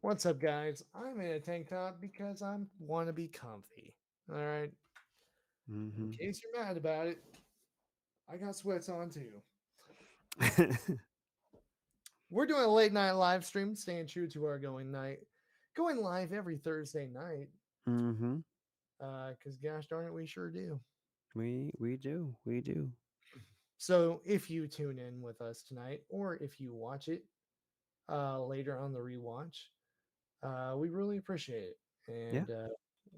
What's up, guys? I'm in a tank top because I want to be comfy. All right. In Mm-hmm. case you're mad about it, I got sweats on too. We're doing a late night live stream, staying true to our going live every Thursday night. mm-hmm. Because gosh darn it, we sure do. We do. So if you tune in with us tonight, or if you watch it later on the rewatch, we really appreciate it, Yeah. and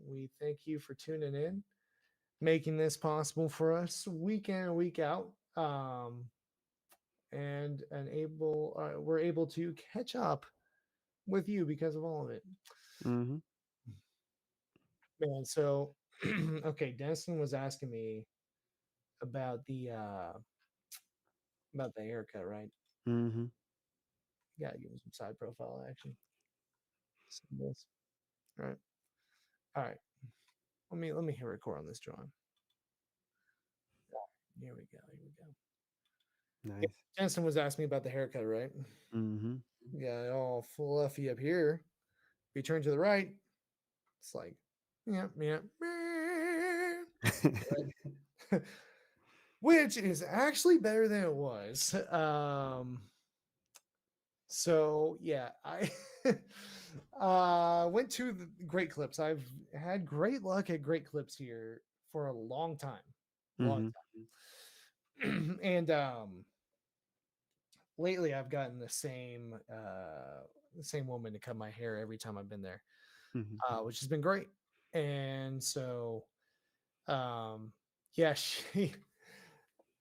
we thank you for tuning in, making this possible for us week in and week out. And we're able to catch up with you because of all of it, Mm-hmm. man. So okay, Denison was asking me about the haircut, right? Mm-hmm. Gotta give him some side profile action. This. All right. Let me hit record on this, John. Here we go. Yeah, Nice. Denison was asking me about the haircut, right? Mm-hmm. Yeah, all fluffy up here. If you turn to the right, it's like, yeah, yeah, which is actually better than it was. So yeah, I went to the Great Clips. I've had great luck at Great Clips here for a long mm-hmm. time, and lately I've gotten the same woman to cut my hair every time I've been there, Mm-hmm. which has been great. And so, um, yeah, she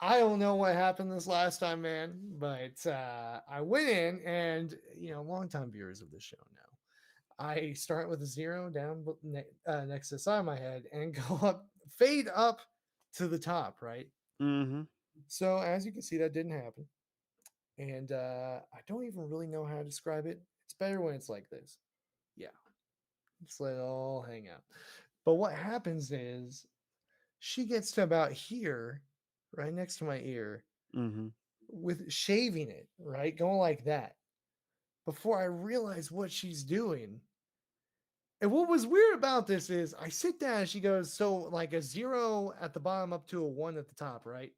I don't know what happened this last time, man, but I went in and, longtime viewers of the show know. I start with a zero down next to the side of my head and go up, fade up to the top, right? Mm-hmm. So as you can see, that didn't happen. And I don't even really know how to describe it. It's better when it's like this. Yeah, just let it all hang out. But what happens is she gets to about here, right next to my ear, Mm-hmm. with shaving it, right? Going like that. Before I realize what she's doing. And what was weird about this is I sit down and she goes, so like a zero at the bottom up to a one at the top, right?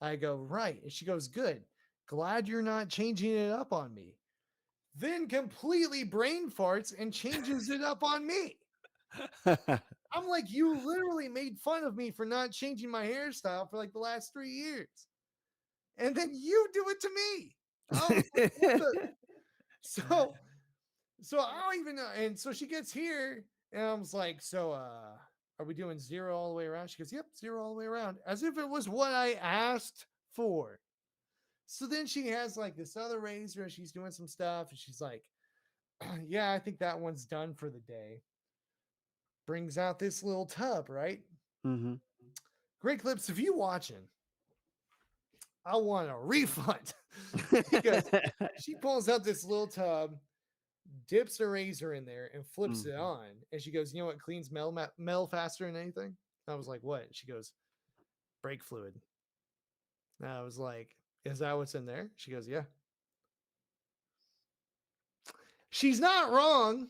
I go, right. And she goes, good. Glad you're not changing it up on me. Then completely brain farts and changes it up on me. I'm like, you literally made fun of me for not changing my hairstyle for like the last 3 years. And then you do it to me. I was like, what the? So So I don't even know. And so she gets here, and I was like, so are we doing zero all the way around? She goes, yep, zero all the way around. As if it was what I asked for. So then she has like this other razor, and she's doing some stuff, and she's like, yeah, I think that one's done for the day. Brings out this little tub, right? mm-hmm. Great Clips, if you watching, I want a refund. Because she pulls out this little tub, dips a razor in there and flips it mm-hmm. on. And she goes, you know what cleans mel faster than anything? I was like, what? She goes, brake fluid. And I was like, is that what's in there? She goes, yeah. She's not wrong.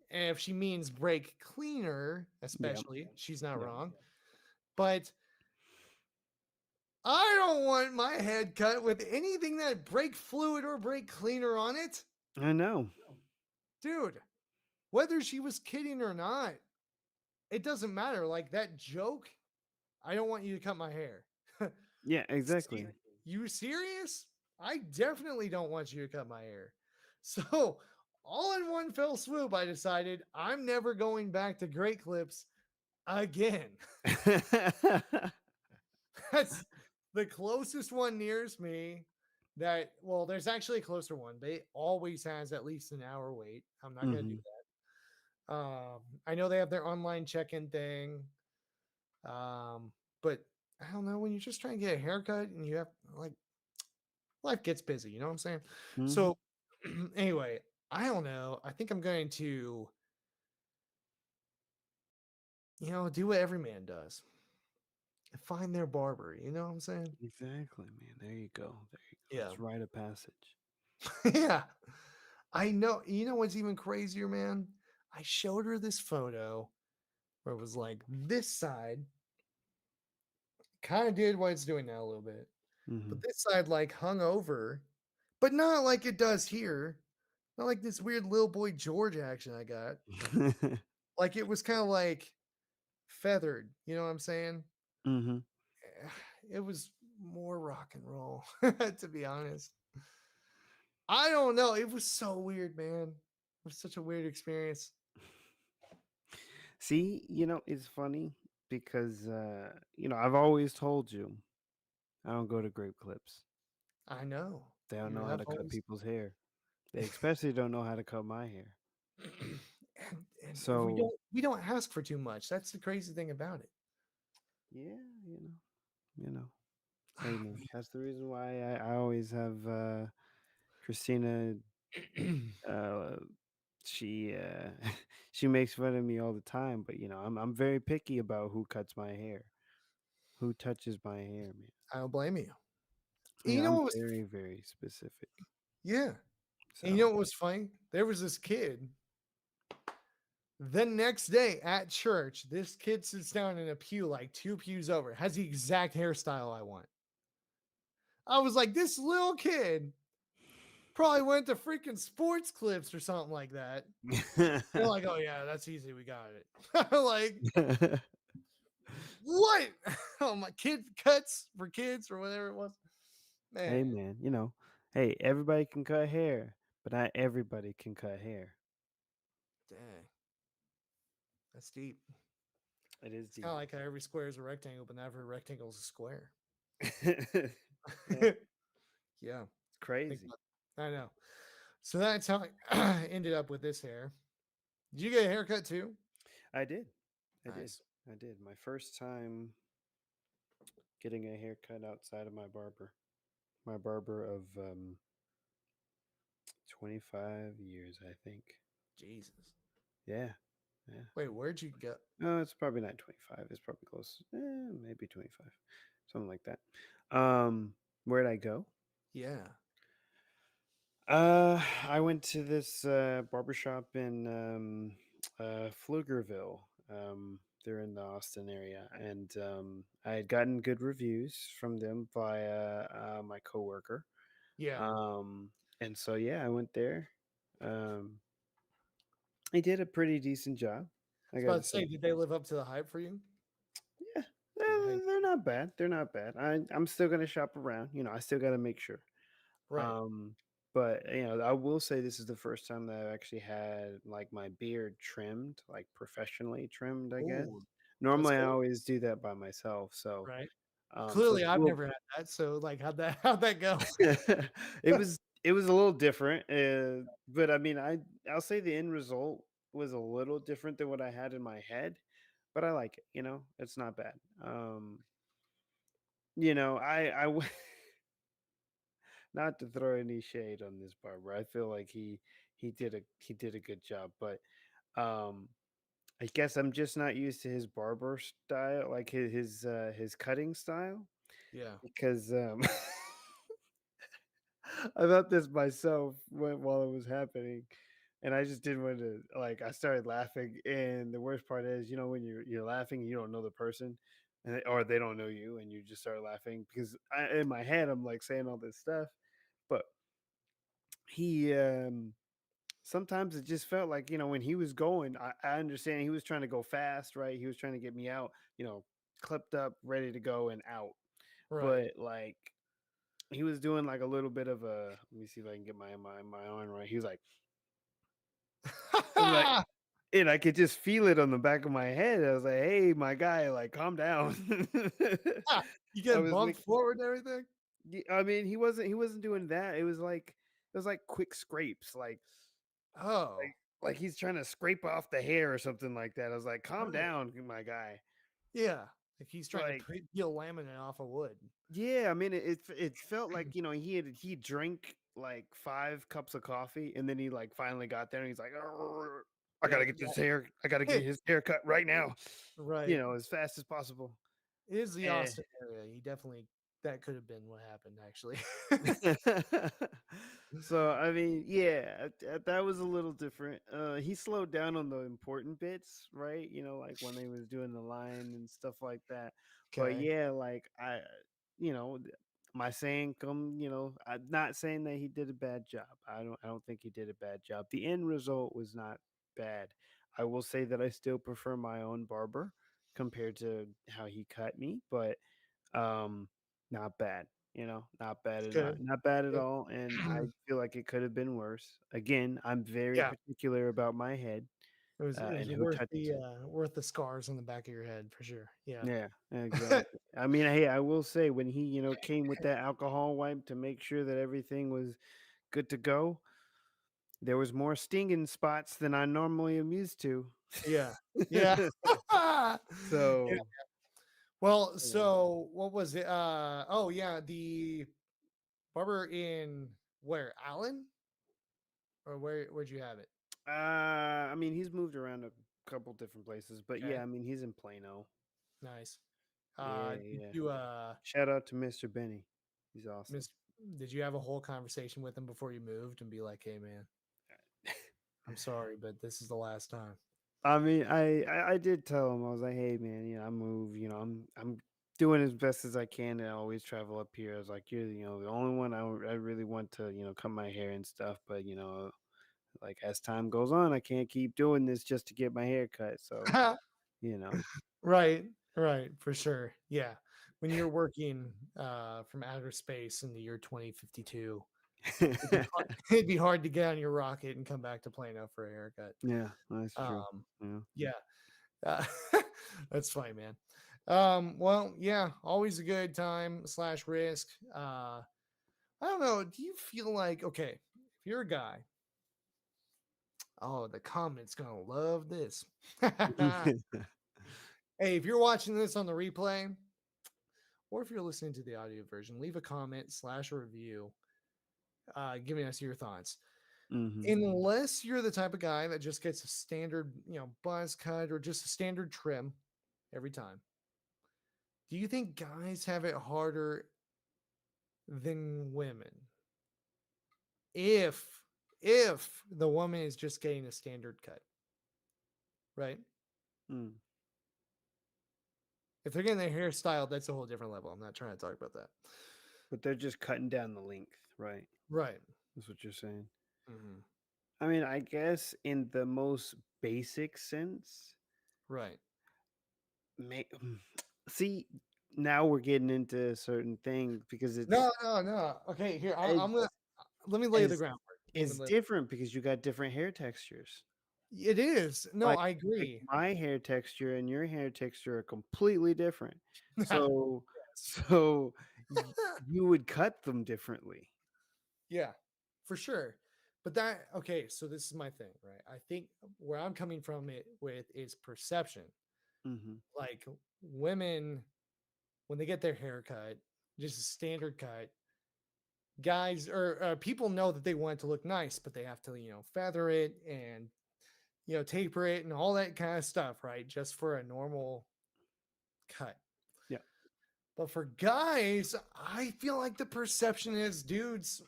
And if she means brake cleaner, Yep. especially, she's not Yep. wrong. But I don't want my head cut with anything that brake fluid or brake cleaner on it. I know. Dude, whether she was kidding or not, it doesn't matter. Like that joke, I don't want you to cut my hair. Yeah, exactly. You serious? I definitely don't want you to cut my hair. So, all in one fell swoop, I decided I'm never going back to Great Clips again. That's the closest one nearest me. Well, there's actually a closer one, but it always has at least an hour wait. I'm not going to do mm-hmm. that. I know they have their online check in thing. But I don't know, when you're just trying to get a haircut and you have like life gets busy, you know what I'm saying? Mm-hmm. So anyway, I don't know. I think I'm going to, do what every man does. Find their barber, you know what I'm saying? Exactly, man. There you go. There you go. Yeah. That's rite of passage. Yeah. I know. You know what's even crazier, man? I showed her this photo where it was like this side kind of did what it's doing now a little bit, but Mhm. this side like hung over, but not like it does here. Not like this weird little boy George action I got. Like it was kind of like feathered. You know what I'm saying? Mhm. It was more rock and roll, to be honest. I don't know. It was so weird, man. It was such a weird experience. See, it's funny because I've always told you I don't go to grape clips. I know. They don't You know how have to cut always people's hair. They especially don't know how to cut my hair. and So, we don't ask for too much. That's the crazy thing about it. yeah, you know. Hey man, that's the reason why I always have Christina. Uh, she she makes fun of me all the time, but I'm very picky about who cuts my hair, who touches my hair, man. I don't blame you. And you Yeah, know I'm what was very very specific. yeah. And you know So what was funny? There was this kid. The next day at church, this kid sits down in a pew like two pews over, has the exact hairstyle I want. I was like, this little kid probably went to freaking sports clips or something like that. They're like, oh yeah, that's easy. We got it. Like, what? Oh, my kid cuts for kids or whatever it was. hey Man, man, hey, everybody can cut hair, but not everybody can cut hair. dang, that's deep. It is It's kind of deep. like how every square is a rectangle, but not every rectangle is a square. Yeah, it's Yeah, think crazy. about I know. So that's how I ended up with this hair. Did you get a haircut too? I did. I did. Nice. I did. My first time getting a haircut outside of my barber. My barber of 25 years, I think. Jesus. Yeah. Yeah. Wait, where'd you go? No, it's probably not 25. It's probably close. Maybe 25. Something like that. Where'd I go? Yeah. I went to this barbershop in Pflugerville. They're in the Austin area, and I had gotten good reviews from them via my coworker. Yeah. Um, and so yeah, I went there. Um, he did a pretty decent job. I I was got about to to say, say, did they live up to the hype for you? yeah, Nice. they're not bad. They're not bad. I'm still gonna shop around. I still got to make sure. Right. Um, but I will say this is the first time that I've actually had like my beard trimmed, like professionally trimmed, I guess. Oh, that's Normally I cool. always do that by myself. So Right. so Clearly, it's a I've little never had that. So, like, how'd that go? it was a little different. But I mean I'll say the end result was a little different than what I had in my head, but I like it, it's not bad. I not to throw any shade on this barber. I feel like he did a good job, but um I guess I'm just not used to his barber style, like his cutting style Yeah. because I thought this myself while it was happening, and I just didn't want to like. I started laughing, and the worst part is, when you're laughing, and you don't know the person, or they don't know you, and you just start laughing because in my head I'm like saying all this stuff, but he sometimes it just felt like when he was going, I understand he was trying to go fast, right? He was trying to get me out, clipped up, ready to go and out, Right. but like he was doing like a little bit of a let me see if I can get my arm right. He was like I'm like and I could just feel it on the back of my head. I was like, "Hey, my guy, like calm down." You I getting was bumped like, forward and everything? I mean, he wasn't doing that. It was like quick scrapes, Oh, like he's trying to scrape off the hair or something like that. I was like, "Calm right. down, my guy." Yeah. Like he's trying to Like, peel laminate off of wood. yeah, I mean, it felt like he drank like 5 cups of coffee, and then he like finally got there, and he's like, "Arr, I gotta Yep. get this hair. I gotta get his haircut right now, Right. as fast as possible." It is the And Austin area. He definitely that could have been what happened, actually. So I mean, yeah, that was a little different. He slowed down on the important bits, right? You know, like when they was doing the line and stuff like that. But Okay. yeah, like you know, my saying come, I'm not saying that he did a bad job. I don't think he did a bad job. The end result was not bad. I will say that I still prefer my own barber compared to how he cut me, but um, not bad, not bad It's and good. not bad at Good. all, and I feel like it could have been worse. Again, I'm very Yeah. particular about my head, It was and who touches it. worth the scars on the back of your head for sure. Yeah. Yeah, exactly. I mean, hey, I will say when he, came with that alcohol wipe to make sure that everything was good to go, there was more stinging spots than I normally am used to. Yeah. Yeah. Yeah. So, Well, you know, so what was it? Oh yeah, the barber in where? Allen? Or where'd you have it? I mean, he's moved around a couple different places, but Okay. yeah, I mean, he's in Plano. Nice. Yeah, Did yeah. you Shout out to Mr. Benny. He's awesome. Miss did you have a whole conversation with him before you moved and be like, "Hey man, I'm sorry, but this is the last time." I mean, I did tell him I was like, hey man, I move, I'm doing as best as I can, and I always travel up here. I was like, you're the only one I really want to cut my hair and stuff, but like as time goes on, I can't keep doing this just to get my hair cut. So you know, Right, right, for sure. Yeah. When you're working from outer space in the year 2052, it'd be hard to get on your rocket and come back to Plano for a haircut. yeah, that's true. Um, Yeah. yeah. Uh, that's funny, man. Well, yeah, always a good time slash risk. I don't know. Do you feel like okay, if you're a guy, oh, the comments gonna love this. Hey, if you're watching this on the replay, or if you're listening to the audio version, leave a comment slash a review, giving us your thoughts. hmm Unless you're the type of guy that just gets a standard, buzz cut or just a standard trim every time. Do you think guys have it harder than women if the woman is just getting a standard cut, right? Mm. If they're getting their hair styled, that's a whole different level. I'm not trying to talk about that. But they're just cutting down the length, right? Right. That's what you're saying. Hmm. I mean, I guess in the most basic sense, Right. may see, now we're getting into certain things because No, no, no. Okay, here I'm gonna it's let me lay the it's groundwork. Let me it's lay. different because you got different hair textures. It is. No, Like I like agree. my hair texture and your hair texture are completely different. So Yes. so you would cut them differently. Yeah, for sure. But that okay, so this is my thing, right? I think where I'm coming from it with is perception. Mhm. Like women, when they get their hair cut, just a standard cut, guys or people know that they want it to look nice, but they have to, feather it and taper it and all that kind of stuff, right? Just for a normal cut. Yeah. But for guys, I feel like the perception is dudes,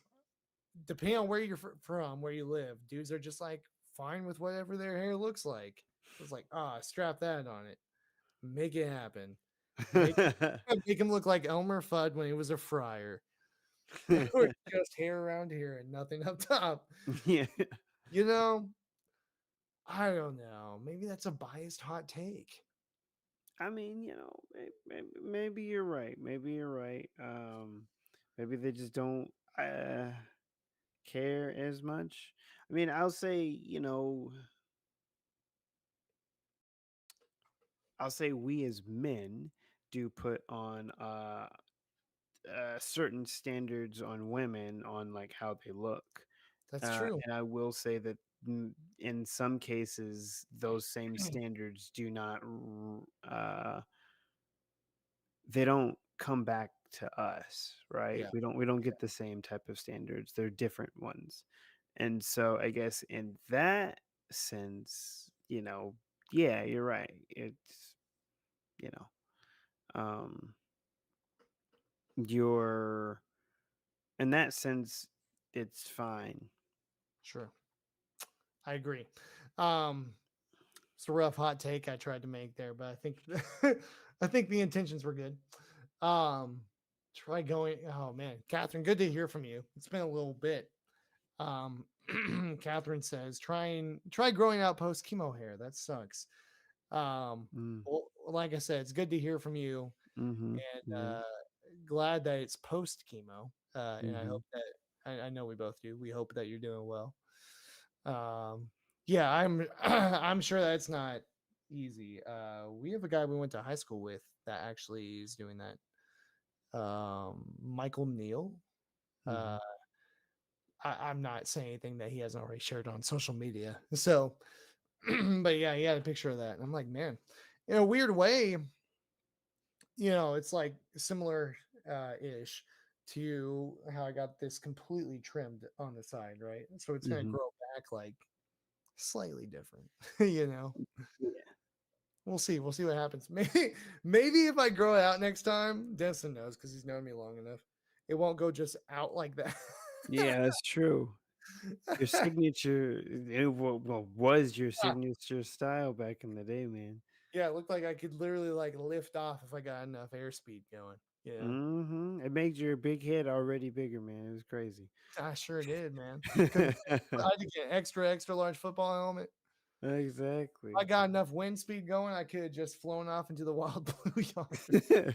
depending on where you're from, where you live, dudes are just like fine with whatever their hair looks like. It's like, strap that on it, make it happen, make make him look like Elmer Fudd when he was a friar, or just hair around here and nothing up top. Yeah. You know, I don't know. Maybe that's a biased hot take. I mean, maybe you're right. Maybe you're right. Maybe they just don't care as much. I mean, I'll say we as men do put on certain standards on women on like how they look. That's true. And I will say that in some cases, those same standards do not they don't come back to us, right? Yeah. We don't get the same type of standards. They're different ones. And so I guess in that sense, yeah, you're right. It's, you know, um you're in that sense, it's fine. Sure. I agree. Um, it's a rough hot take I tried to make there, but I think I think the intentions were good. Um, try going. Oh man, Catherine, good to hear from you. It's been a little bit. Um, Catherine says, try growing out post chemo hair. That sucks. Mm. Well, like I said, it's good to hear from you, Mhm. and Yeah. glad that it's post chemo. And I Mhm. hope that I know we both do. We hope that you're doing well. Um, yeah, I'm I'm sure that's not easy. We have a guy we went to high school with that actually is doing that. Michael Neal. Uh, Mhm. I'm not saying anything that he hasn't already shared on social media. So, but yeah, he had a picture of that, and I'm like, man, in a weird way, it's like similar ish to how I got this completely trimmed on the side, right? So it's gonna Mhm. grow back like slightly different, you know. Yeah. We'll see what happens. Maybe if I grow it out next time, Denson knows because he's known me long enough. It won't go just out like that. Yeah, that's true. Your signature was your Ah, signature style back in the day, man. yeah, it looked like I could literally like lift off if I got enough airspeed going. You know, Mhm. It made your big head already bigger, man. It was crazy. I sure did, man. Couldn't. I had to get an extra large football helmet. Exactly. I got enough wind speed going. I could have just flown off into the wild blue yonder.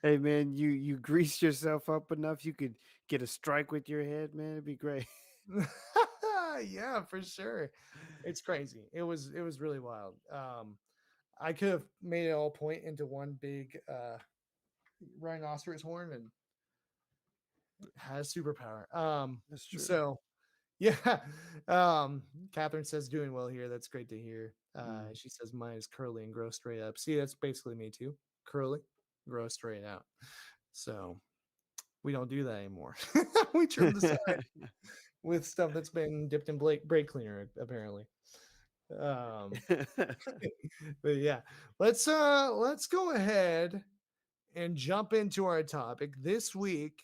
Hey man, you grease yourself up enough, you could get a strike with your head, man. It'd be great. Yeah, for sure. It's crazy. It was really wild. I could have made it all point into one big rhinoceros horn and has superpower. That's true. So yeah. Catherine says doing well here. That's great to hear. Mm. She says mine is curly and grow straight up. See, that's basically me too. Curly, grow straight out. So we don't do that anymore. We trim the side with stuff that's been dipped in brake cleaner, apparently. Um, but yeah, let's go ahead and jump into our topic. This week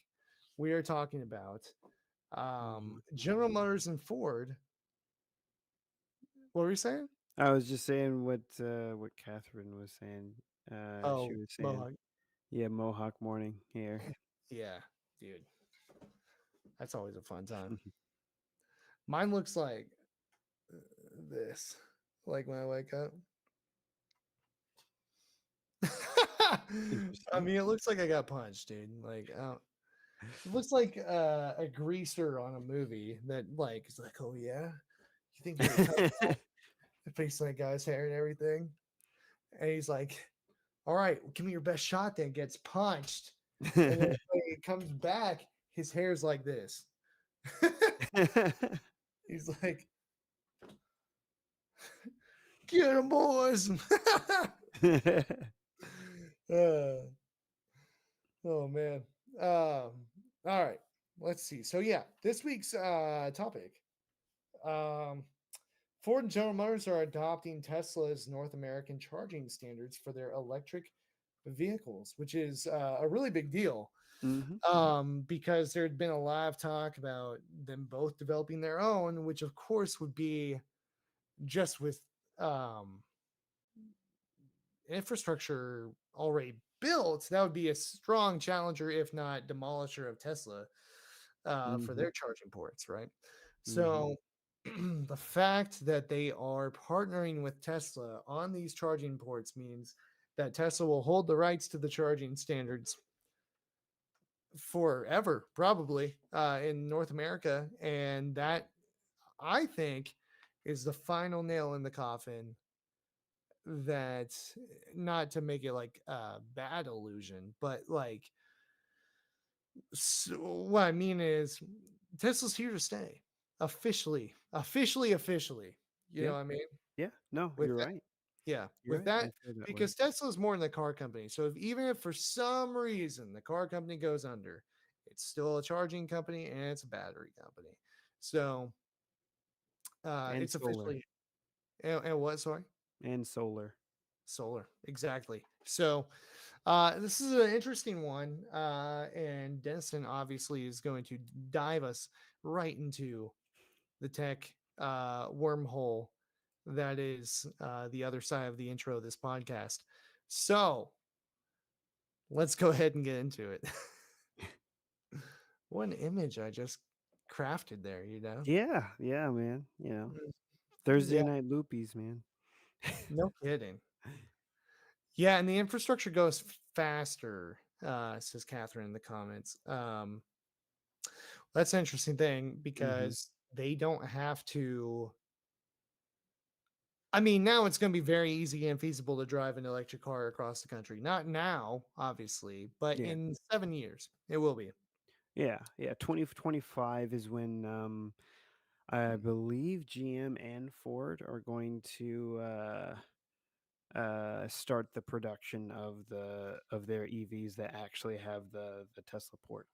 we are talking about Mhm. General Motors and Ford. What were you saying? I was just saying what Catherine was saying. She Oh, was saying, Mohawk. yeah, Mohawk morning hair. Yeah, dude, that's always a fun time. Mine looks like this, like when I wake up. I Interesting. mean, it looks like I got punched, dude. Like, it looks like a greaser on a movie that, like, is like, oh yeah, you think you're a tough facing that guy's hair and everything, and he's like, all right, give me your best shot. Then gets punched, and then when he comes back, his hair's like this. He's like, get him, boys. uh, oh man. All right. Let's see. So yeah, this week's topic. Um, Ford and General Motors are adopting Tesla's North American charging standards for their electric vehicles, which is a really big deal. Mhm. Because there had been a lot of talk about them both developing their own, which of course would be just with um, infrastructure already built, that would be a strong challenger, if not demolisher, of Tesla for Mhm. their charging ports, right? Mhm. So the fact that they are partnering with Tesla on these charging ports means that Tesla will hold the rights to the charging standards forever, probably in North America. And that, I think, is the final nail in the coffin that, not to make it like a bad illusion, but like, so what I mean is Tesla's here to stay officially. You know Yeah. what I mean? Yeah. No, With you're that, right. yeah, You're with right. I that, feel that way. because Tesla's more than a car company. So even if for some reason the car company goes under, it's still a charging company and it's a battery company. So And it's solar. officially, and what? Sorry, And solar. solar, exactly. So This is an interesting one, and Denison obviously is going to dive us right into the tech wormhole that is the other side of the intro of this podcast. So let's go ahead and get into it. What an image I just crafted there, you know? Yeah, yeah, man. Mm, Thursday yeah, night loopies, man. no kidding. Yeah, and the infrastructure goes faster, says Catherine in the comments. That's an interesting thing Mhm. because they don't have to. I mean, now it's going to be very easy and feasible to drive an electric car across the country. Not now, obviously, but Yeah. in 7 years, it will be. Yeah, yeah. 2025 is when I believe GM and Ford are going to start the production of their EVs that actually have the Tesla port.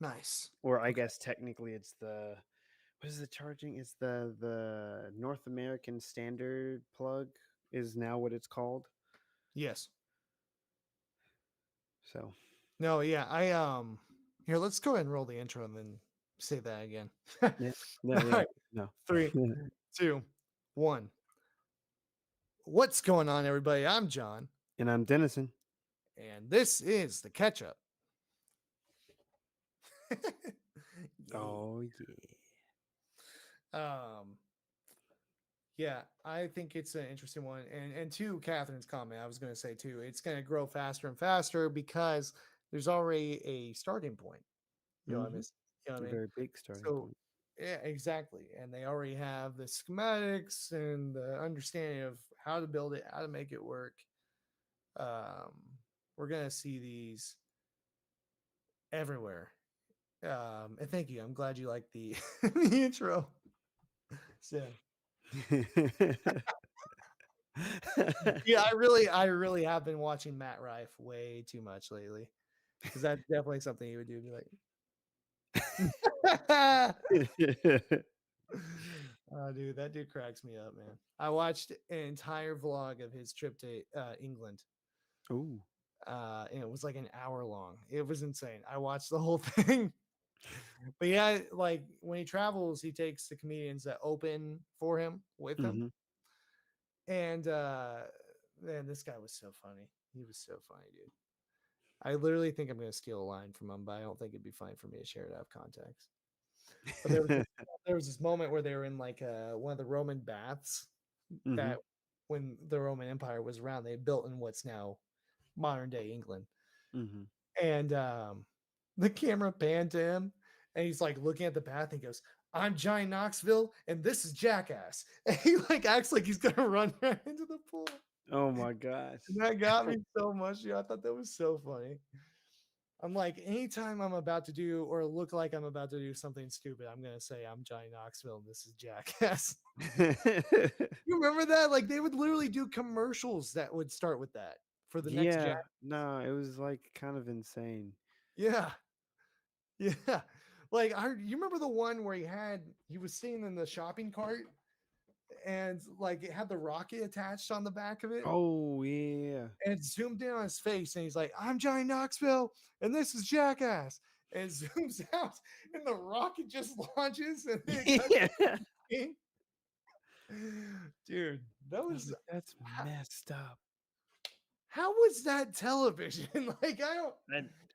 Nice. Or I Okay. guess technically it's the what is the charging? It's the North American Standard plug is now what it's called. Yes. So No, yeah. Here, let's go ahead and roll the intro and then say that again. yeah, no, All yeah, right. no. 3, 2, 1. What's going on, everybody? I'm John, And I'm Dennison. and this is the catch up. Yeah. Oh yeah. Um, yeah, I think it's an interesting one. And to Catherine's comment, I was going to say too, it's going to grow faster and faster because there's already a starting point. You know what I mean? Mm-hmm. You know what A I mean? very big starting So point. yeah, exactly. And they already have the schematics and the understanding of how to build it, how to make it work. Um, we're gonna see these everywhere. And thank you. I'm glad you like the the intro. So yeah, I really have been watching Matt Rife way too much lately because that's definitely something he would do. Be like, oh, dude, that dude cracks me up, man. I watched an entire vlog of his trip to England, Ooh. and it was like an hour long. It was insane. I watched the whole thing. But yeah, like when he travels, he takes the comedians that open for him with him. Mm-hmm. And man, this guy was so funny. He was so funny, dude. I literally think I'm gonna steal a line from him, but I don't think it'd be fine for me to share it out of context. But there was this moment where they were in like one of the Roman baths Mm-hmm. that when the Roman Empire was around, they built in what's now modern day England. Mm-hmm. And the camera panned to him, and he's like looking at the bath and he goes, "I'm Johnny Knoxville, and this is Jackass." And he like acts like he's gonna run right into the pool. Oh my gosh. And that got me so much. Yeah, I thought that was so funny. I'm like, anytime I'm about to do or look like I'm about to do something stupid, I'm gonna say I'm Johnny Knoxville and this is Jackass. You remember that? Like they would literally do commercials that would start with that for the next Jack. Yeah, no, it was like kind of insane. Yeah, yeah. Like you remember the one where he was sitting in the shopping cart and like it had the rocket attached on the back of it. Oh yeah. And it zoomed in on his face, and he's like, "I'm Johnny Knoxville, and this is Jackass." And it zooms out, and the rocket just launches, and then it cuts Yeah. in. Dude, that I was was like, that's messed up. how was that television? Like,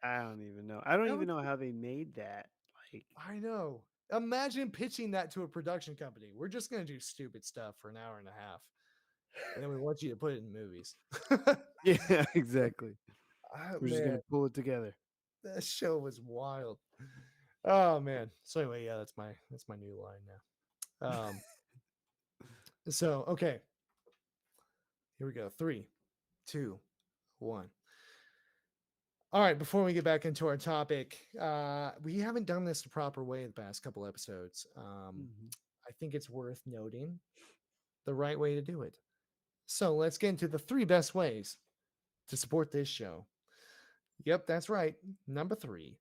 I don't even know. I don't that even was, know how they made that. Like, I know. Imagine pitching that to a production company. We're just gonna do stupid stuff for an hour and a half, and then we want you to put it in movies. yeah, exactly. We're just gonna Man, pull it together. that show was wild. Oh man. So anyway, yeah, that's my new line now. So okay, here we go. 3, 2, 1. All right, before we get back into our topic, we haven't done this the proper way the past couple episodes. Mhm. I think it's worth noting the right way to do it. So let's get into the 3 best ways to support this show. Yep, that's right. Number 3.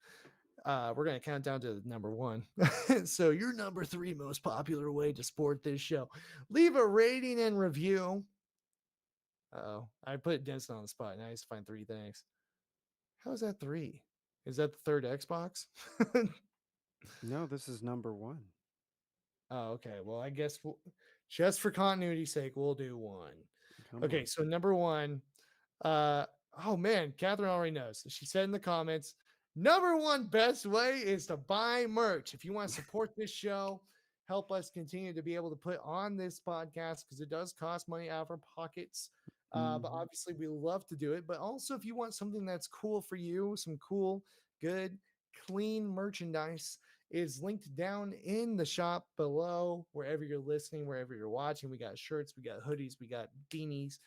We're going to count down to number 1. So your number 3 most popular way to support this show. Leave a rating and review Uh-oh. I put Denson on the spot. Now I have to find three things. How is that three? Is that the third Xbox? No, this is number one. Oh, okay. Well, I guess just for continuity's sake, we'll do one. Come Okay, on. so number one, uh, oh man, Catherine already knows. She said in the comments, number one best way is to buy merch. If you want to support this show, help us continue to be able to put on this podcast because it does cost money out of our pockets. But Hmm. obviously, we love to do it. But also, if you want something that's cool for you, some cool, good, clean merchandise is linked down in the shop below, wherever you're listening, wherever you're watching. We got shirts, we got hoodies, we got beanies,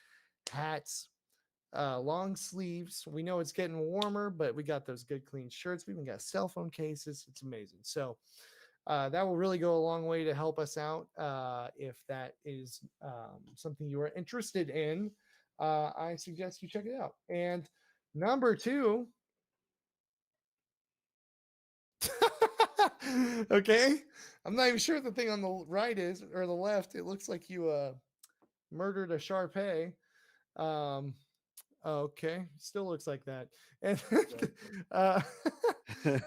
hats, long sleeves. We know it's getting warmer, but we got those good clean shirts. We even got cell phone cases. It's amazing. So that will really go a long way to help us out. If that is something you are interested in, I suggest you check it out. And number two, okay, I'm not even sure what the thing on the right is or the left. It looks like you murdered a Sharpei. Um, Okay, still looks like that. And uh,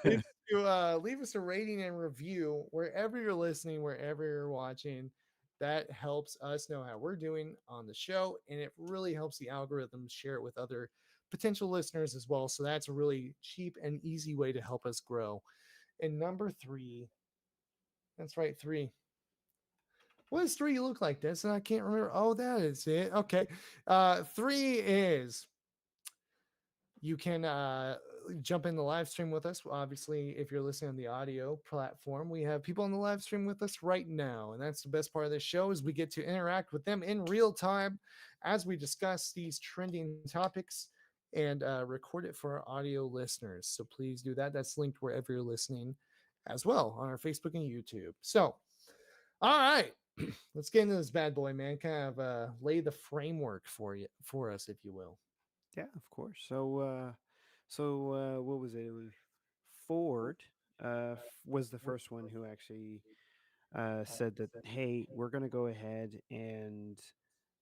is to leave us a rating and review wherever you're listening, wherever you're watching. That helps us know how we're doing on the show, and it really helps the algorithm share it with other potential listeners as well. So that's a really cheap and easy way to help us grow. And number three, that's right, three. What does three look like? This I can't remember. Oh, that is it. Okay, three is you can jump in the live stream with us. Obviously, if you're listening on the audio platform, we have people on the live stream with us right now, and that's the best part of this show is we get to interact with them in real time as we discuss these trending topics and record it for our audio listeners. So please do that. That's linked wherever you're listening as well on our Facebook and YouTube. So all right, let's get into this bad boy, man. Kind of lay the framework for us, if you will. Yeah, of course. What was it? It was Ford. Was the first one who actually said that, hey, we're going to go ahead and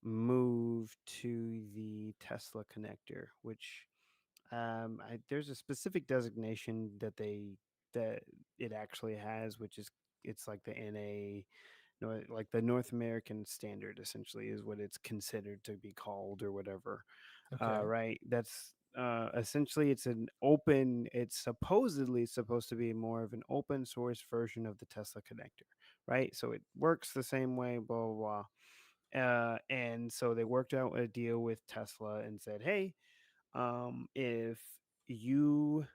move to the Tesla connector, which there's a specific designation that it actually has, which is it's like the NA, no, like the North American standard, essentially, is what it's considered to be called or whatever. Okay. Right? That's essentially it's an open. It's supposedly supposed to be more of an open source version of the Tesla connector, right? So it works the same way, blah blah blah. And so they worked out a deal with Tesla and said, hey, if you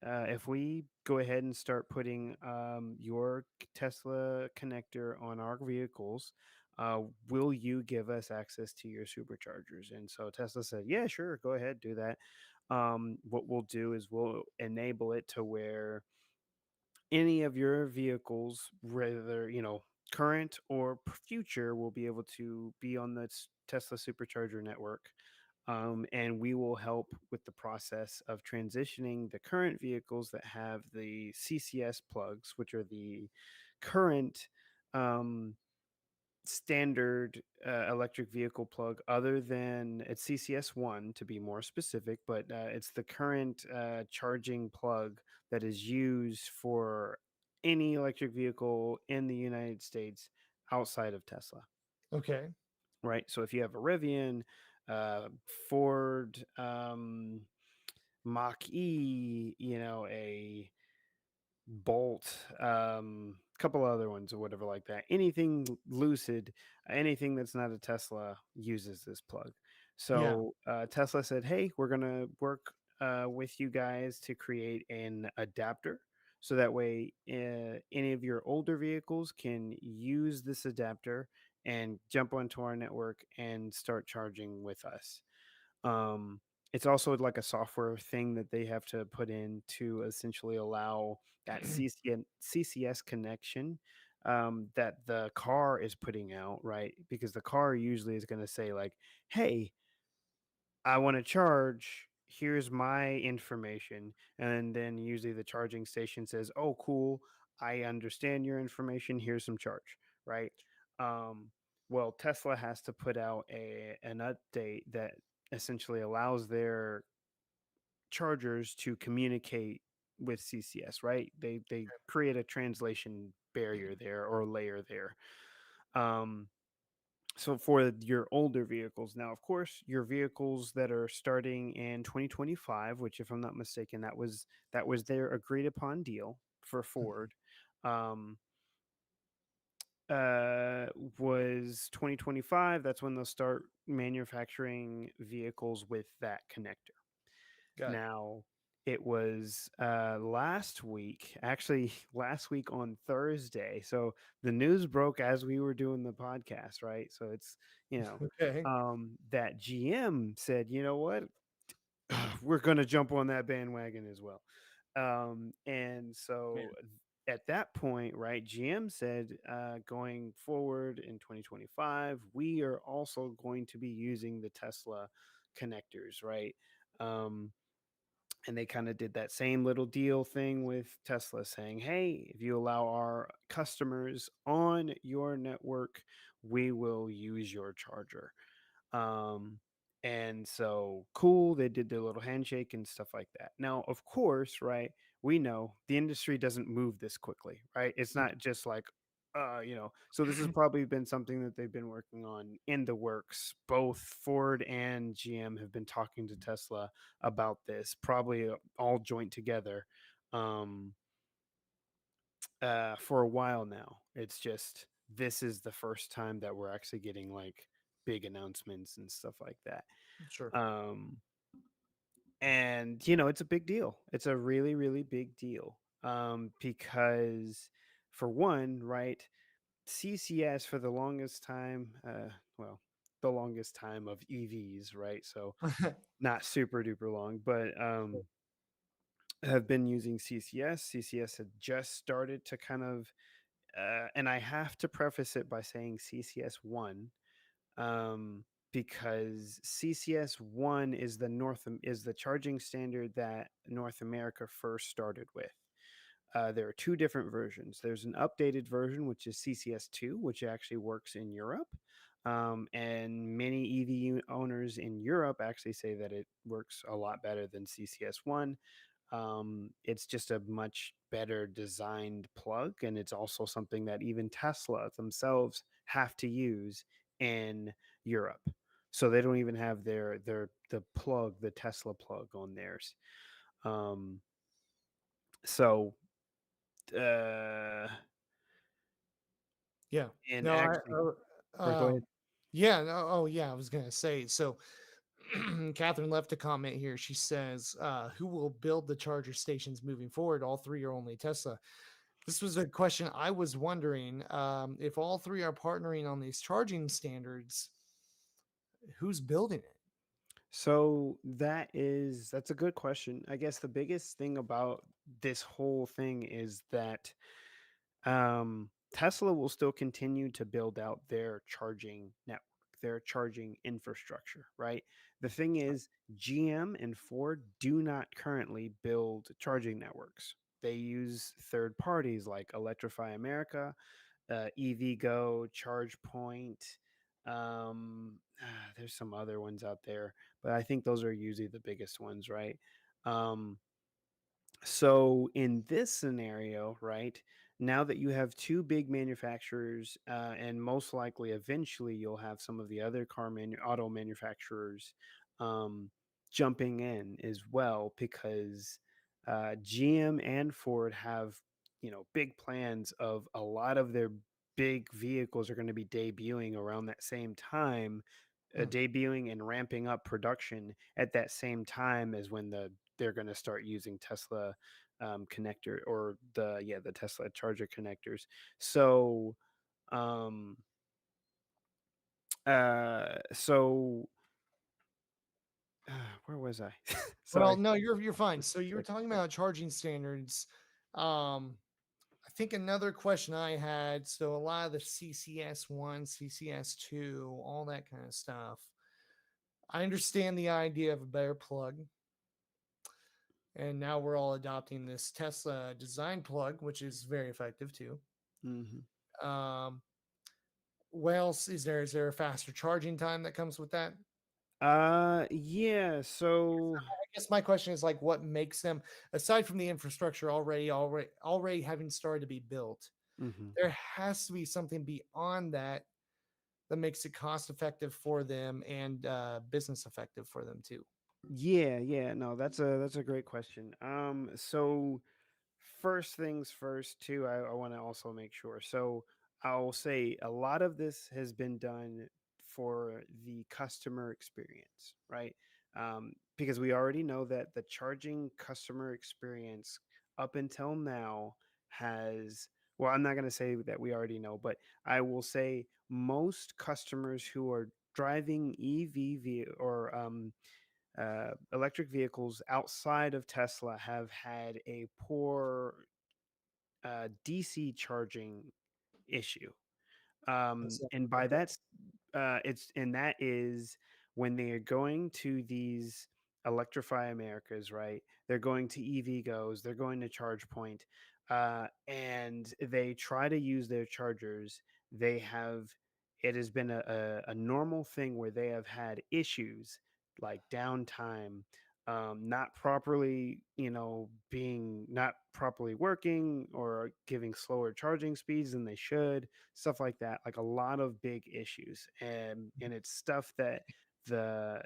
if we go ahead and start putting your Tesla connector on our vehicles, will you give us access to your superchargers? And so Tesla said, yeah, sure, go ahead, do that. What we'll do is we'll enable it to where any of your vehicles, whether current or future, will be able to be on the Tesla supercharger network, and we will help with the process of transitioning the current vehicles that have the CCS plugs, which are the current um, standard electric vehicle plug, other than it's CCS1 to be more specific, but it's the current charging plug that is used for any electric vehicle in the United States outside of Tesla, Okay. right? So if you have a Rivian, Ford, Mach E, a Bolt, couple other ones or whatever like that. Anything Lucid, anything that's not a Tesla uses this plug. Yeah. So Tesla said, "Hey, we're gonna work with you guys to create an adapter, so that way any of your older vehicles can use this adapter and jump onto our network and start charging with us." Um, it's also like a software thing that they have to put in to essentially allow that CCS connection that the car is putting out, right? Because the car usually is going to say, like, hey, I want to charge. Here's my information. And then usually the charging station says, oh, cool. I understand your information. Here's some charge, right? Um, Well, Tesla has to put out an update that essentially allows their chargers to communicate with CCS, right? They create a translation barrier there or layer there. Um, so for your older vehicles, now of course your vehicles that are starting in 2025, which if I'm not mistaken, that was their agreed upon deal for Mhm. Ford. Um, was 2025. That's when they'll start manufacturing vehicles with that connector. Got it. Now, it was last week, actually, last week on Thursday. So the news broke as we were doing the podcast, right? So it's, you know, Okay. that GM said, you know what? We're going to jump on that bandwagon as well. And Man, so at that point, right, GM said going forward in 2025, we are also going to be using the Tesla connectors, right? Um, and they kind of did that same little deal thing with Tesla saying, hey, if you allow our customers on your network, we will use your charger. Um, and so cool, they did their little handshake and stuff like that. Now, of course, right, we know the industry doesn't move this quickly, right? It's not just like, so this has probably been something that they've been working on in the works. Both Ford and GM have been talking to Tesla about this, probably all joint together. Um, for a while now. It's just this is the first time that we're actually getting like big announcements and stuff like that. sure. Um, and it's a big deal. It's a really, really big deal. Because for one, right, CCS for the longest time, well, the longest time of EVs, right? So not super duper long, but have been using CCS. CCS had just started to kind of and I have to preface it by saying CCS one, because CCS one is the charging standard that North America first started with. There are two different versions. There's an updated version, which is CCS two, which actually works in Europe. And many owners in Europe actually say that it works a lot better than CCS one. It's just a much better designed plug, and it's also something that even Tesla themselves have to use in Europe. So they don't even have the Tesla plug on theirs. Um, so uh, Yeah. and No, actually, or go ahead. um, yeah, no, oh yeah, I was gonna say, so Catherine left a comment here. She says, who will build the charger stations moving forward? All three are only Tesla. This was a question I was wondering. If all three are partnering on these charging standards, who's building it? So that's a good question. I guess the biggest thing about this whole thing is that Tesla will still continue to build out their charging network, their charging infrastructure, right? The thing is, GM and Ford do not currently build charging networks. They use third parties like Electrify America, EVgo, ChargePoint. There's some other ones out there, but I think those are usually the biggest ones, right? Um, so in this scenario, right, now that you have two big manufacturers, and most likely eventually you'll have some of the other auto manufacturers um, jumping in as well, because GM and Ford have big plans of a lot of their big vehicles are going to be debuting around that same time, Hmm. debuting and ramping up production at that same time as when they're going to start using Tesla connector, or the Tesla charger connectors. So um so where was I? Well, Sorry. no, you're fine. Just So you a were sec. talking about charging standards. Um, I think another question I had, so a lot of the CCS one, CCS two, all that kind of stuff. I understand the idea of a better plug, and now we're all adopting this Tesla design plug, which is very effective too. Mhm. Um, What else is there a faster charging time that comes with that? Yeah, so I guess my question is like what makes them, aside from the infrastructure already having started to be built, mhm. there has to be something beyond that that makes it cost effective for them and business effective for them too. Yeah, yeah, no, that's a great question. So first things first, too, I want to also make sure. So I'll say a lot of this has been done for the customer experience, right? Because we already know that the charging customer experience up until now has, well, I'm not going to say that we already know, but I will say most customers who are driving or electric vehicles outside of Tesla have had a poor DC charging issue. That's it. And by Okay. it's and that is when they are going to these Electrify Americas, right? They're going to EV goes, they're going to Charge Point, and they try to use their chargers. They have it has been a normal thing where they have had issues like downtime, not properly, being not properly working or giving slower charging speeds than they should, stuff like that, like a lot of big issues. And it's stuff that the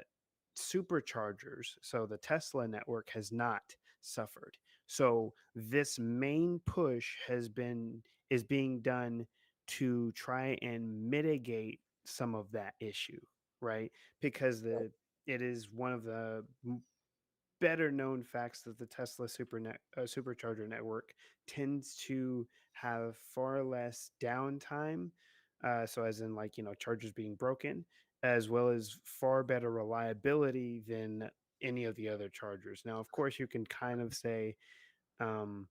superchargers, so the Tesla network, has not suffered. So this main push is being done to try and mitigate some of that issue, right? Because Right. the it is one of the better known facts that the Tesla supercharger network tends to have far less downtime. So, as in, like, chargers being broken, as well as far better reliability than any of the other chargers. Now, of course, you can kind of say, um,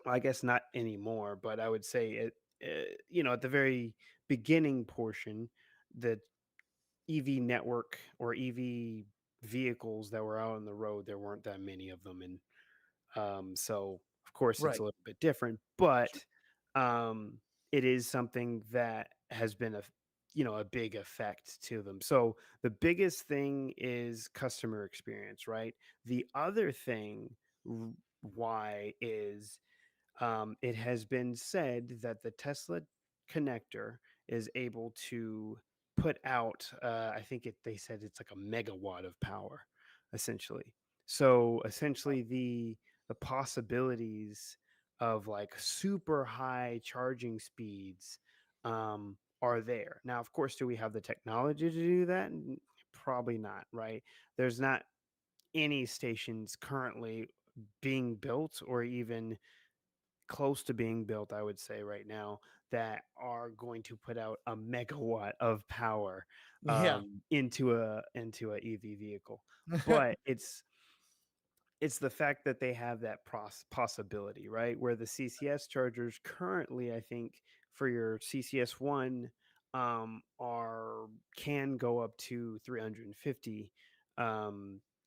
I guess not anymore, but I would say at the very beginning portion, the EV network or EV vehicles that were out on the road, there weren't that many of them. And so, of course, it's Right. a little bit different, but um, it is something that has been a big effect to them. So the biggest thing is customer experience, right? The other thing r- why is it has been said that the Tesla connector is able to put out, I think they said it's like a megawatt of power, essentially. So essentially, the possibilities of like super high charging speeds are there. Now, of course, do we have the technology to do that? Probably not, right? There's not any stations currently being built or even close to being built, I would say right now, that are going to put out a megawatt of power Yeah. into a EV vehicle. But it's the fact that they have that possibility, right? Where the CCS chargers currently, I think, for your CCS one, are can go up to 350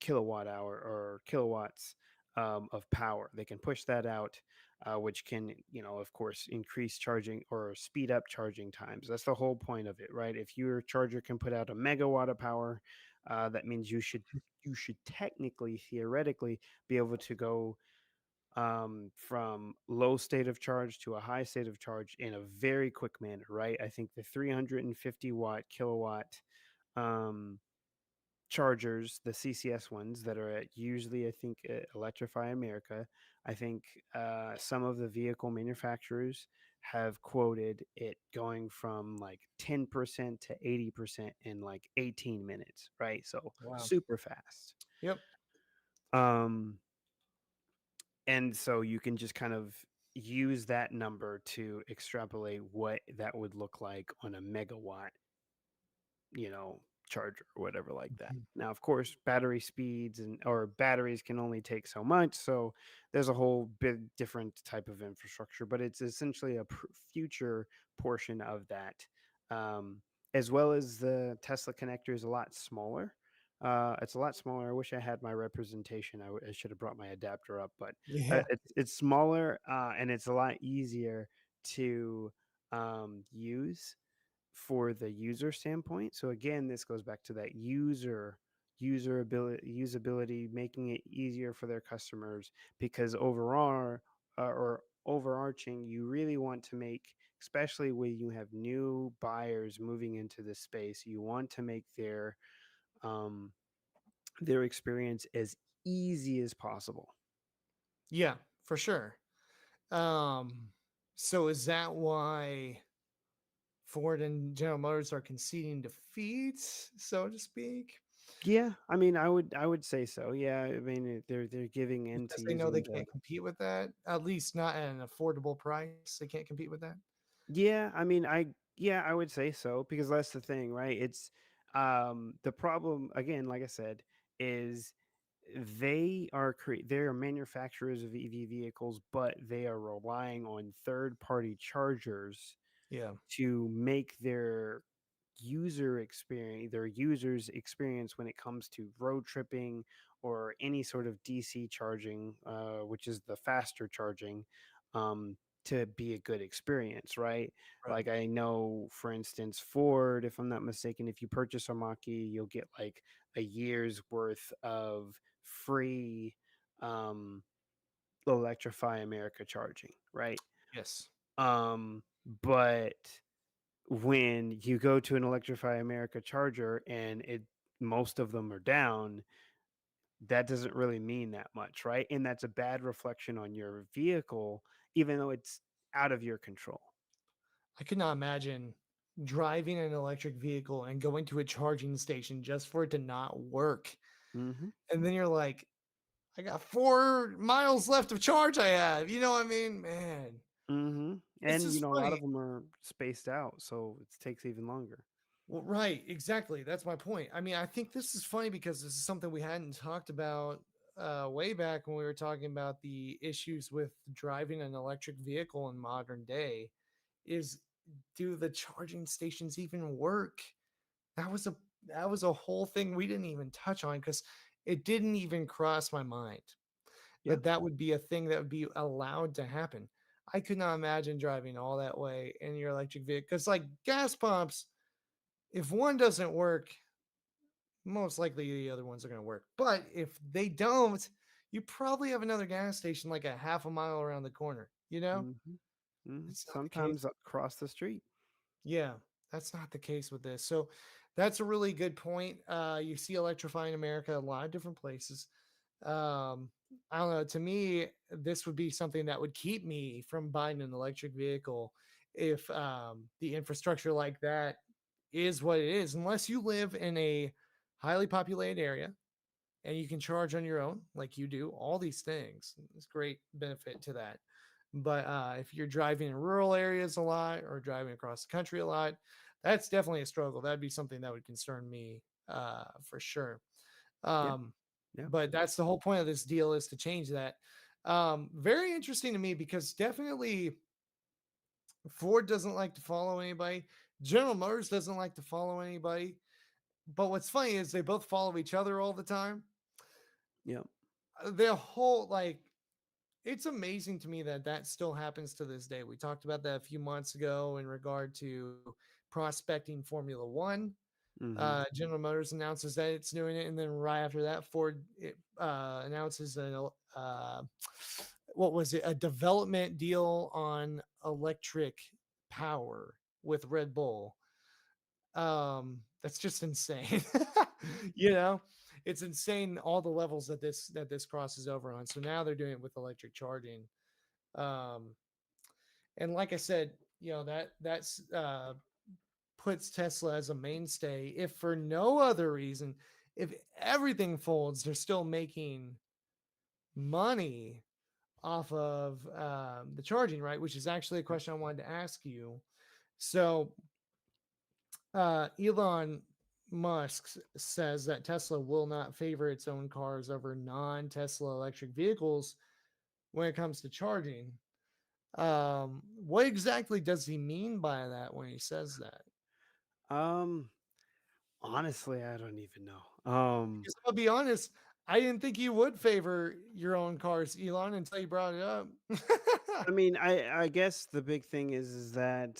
kilowatt hour or kilowatts of power. They can push that out, which can, of course, increase charging or speed up charging times. That's the whole point of it, right? If your charger can put out a megawatt of power, that means you should technically, theoretically, be able to go from low state of charge to a high state of charge in a very quick manner, right? I think the 350 kilowatt um, chargers, the CCS ones that are at usually, I think, Electrify America, I think some of the vehicle manufacturers have quoted it going from like 10% to 80% in like 18 minutes, right? So Wow. super fast. Yep. Um, and so you can just kind of use that number to extrapolate what that would look like on a megawatt, charger or whatever like that. Mhm. Now, of course, battery speeds and or batteries can only take so much, so there's a whole big different type of infrastructure, but it's essentially a future portion of that. Um, as well as the Tesla connector is a lot smaller. It's a lot smaller. I wish I had my representation. I should have brought my adapter up, but Yeah. it's smaller, and it's a lot easier to use for the user standpoint. So again, this goes back to that usability, making it easier for their customers, because overall, or overarching, you really want to make, especially when you have new buyers moving into this space, you want to make um, their experience as easy as possible. Yeah, for sure. Um, so is that why Ford and General Motors are conceding defeat, so to speak, Yeah, I mean, I would say so. Yeah, I mean, they're giving in to because they know they using the. can't compete with that, at least not at an affordable price. They can't compete with that. Yeah, I mean, I would say so, because that's the thing, right? It's the problem again, like I said, is they are manufacturers of EV vehicles, but they are relying on third-party chargers Yeah, to make their users experience when it comes to road tripping or any sort of DC charging, which is the faster charging, um, to be a good experience, right? right. Like, I know, for instance, Ford, if I'm not mistaken, if you purchase a Mach-E, you'll get like a year's worth of free, um, Electrify America charging, right? Yes. But when you go to an Electrify America charger and most of them are down, that doesn't really mean that much, right? And that's a bad reflection on your vehicle, even though it's out of your control. I could not imagine driving an electric vehicle and going to a charging station just for it to not work. Hmm. And then you're like, I got 4 miles left of charge I have. You know what I mean? Man, Hmm. it's And just a lot funny. of them are spaced out, so it takes even longer. Well, right, exactly. That's my point. I mean, I think this is funny because this is something we hadn't talked about way back when we were talking about the issues with driving an electric vehicle in modern day. Is do the charging stations even work? That was a that was a whole thing we didn't even touch on because it didn't even cross my mind Yeah. that that would be a thing that would be allowed to happen. I could not imagine driving all that way in your electric vehicle because, like gas pumps, if one doesn't work, most likely the other ones are going to work. But if they don't, you probably have another gas station like a half a mile around the corner. You know, Hmm. it's not the case. Sometimes across the street. Yeah, that's not the case with this. So that's a really good point. You see electrifying America a lot of different places. Um, I don't know. To me, this would be something that would keep me from buying an electric vehicle if the infrastructure like that is what it is. Unless you live in a highly populated area and you can charge on your own, like you do, all these things. There's great benefit to that. But if you're driving in rural areas a lot or driving across the country a lot, that's definitely a struggle. That'd be something that would concern me for sure. Yeah. Um, Yeah. but that's the whole point of this deal is to change that. Very interesting to me because definitely Ford doesn't like to follow anybody. General Motors doesn't like to follow anybody. But what's funny is they both follow each other all the time. Yeah. The whole like it's amazing to me that that still happens to this day. We talked about that a few months ago in regard to prospecting Formula One. Hmm. General Motors announces that it's doing it, and then right after that, Ford announces what was it? A development deal on electric power with Red Bull. That's just insane. you know, it's insane all the levels that this crosses over on. So now they're doing it with electric charging. Um, and like I said, you know that's puts Tesla as a mainstay. If for no other reason, if everything folds, they're still making money off of the charging, right? Which is actually a question I wanted to ask you. So Elon Musk says that Tesla will not favor its own cars over non-Tesla electric vehicles when it comes to charging. What exactly does he mean by that when he says that? Um, Honestly, I don't even know. Because I'll be honest, I didn't think you would favor your own cars, Elon, until you brought it up. I mean, I guess the big thing is that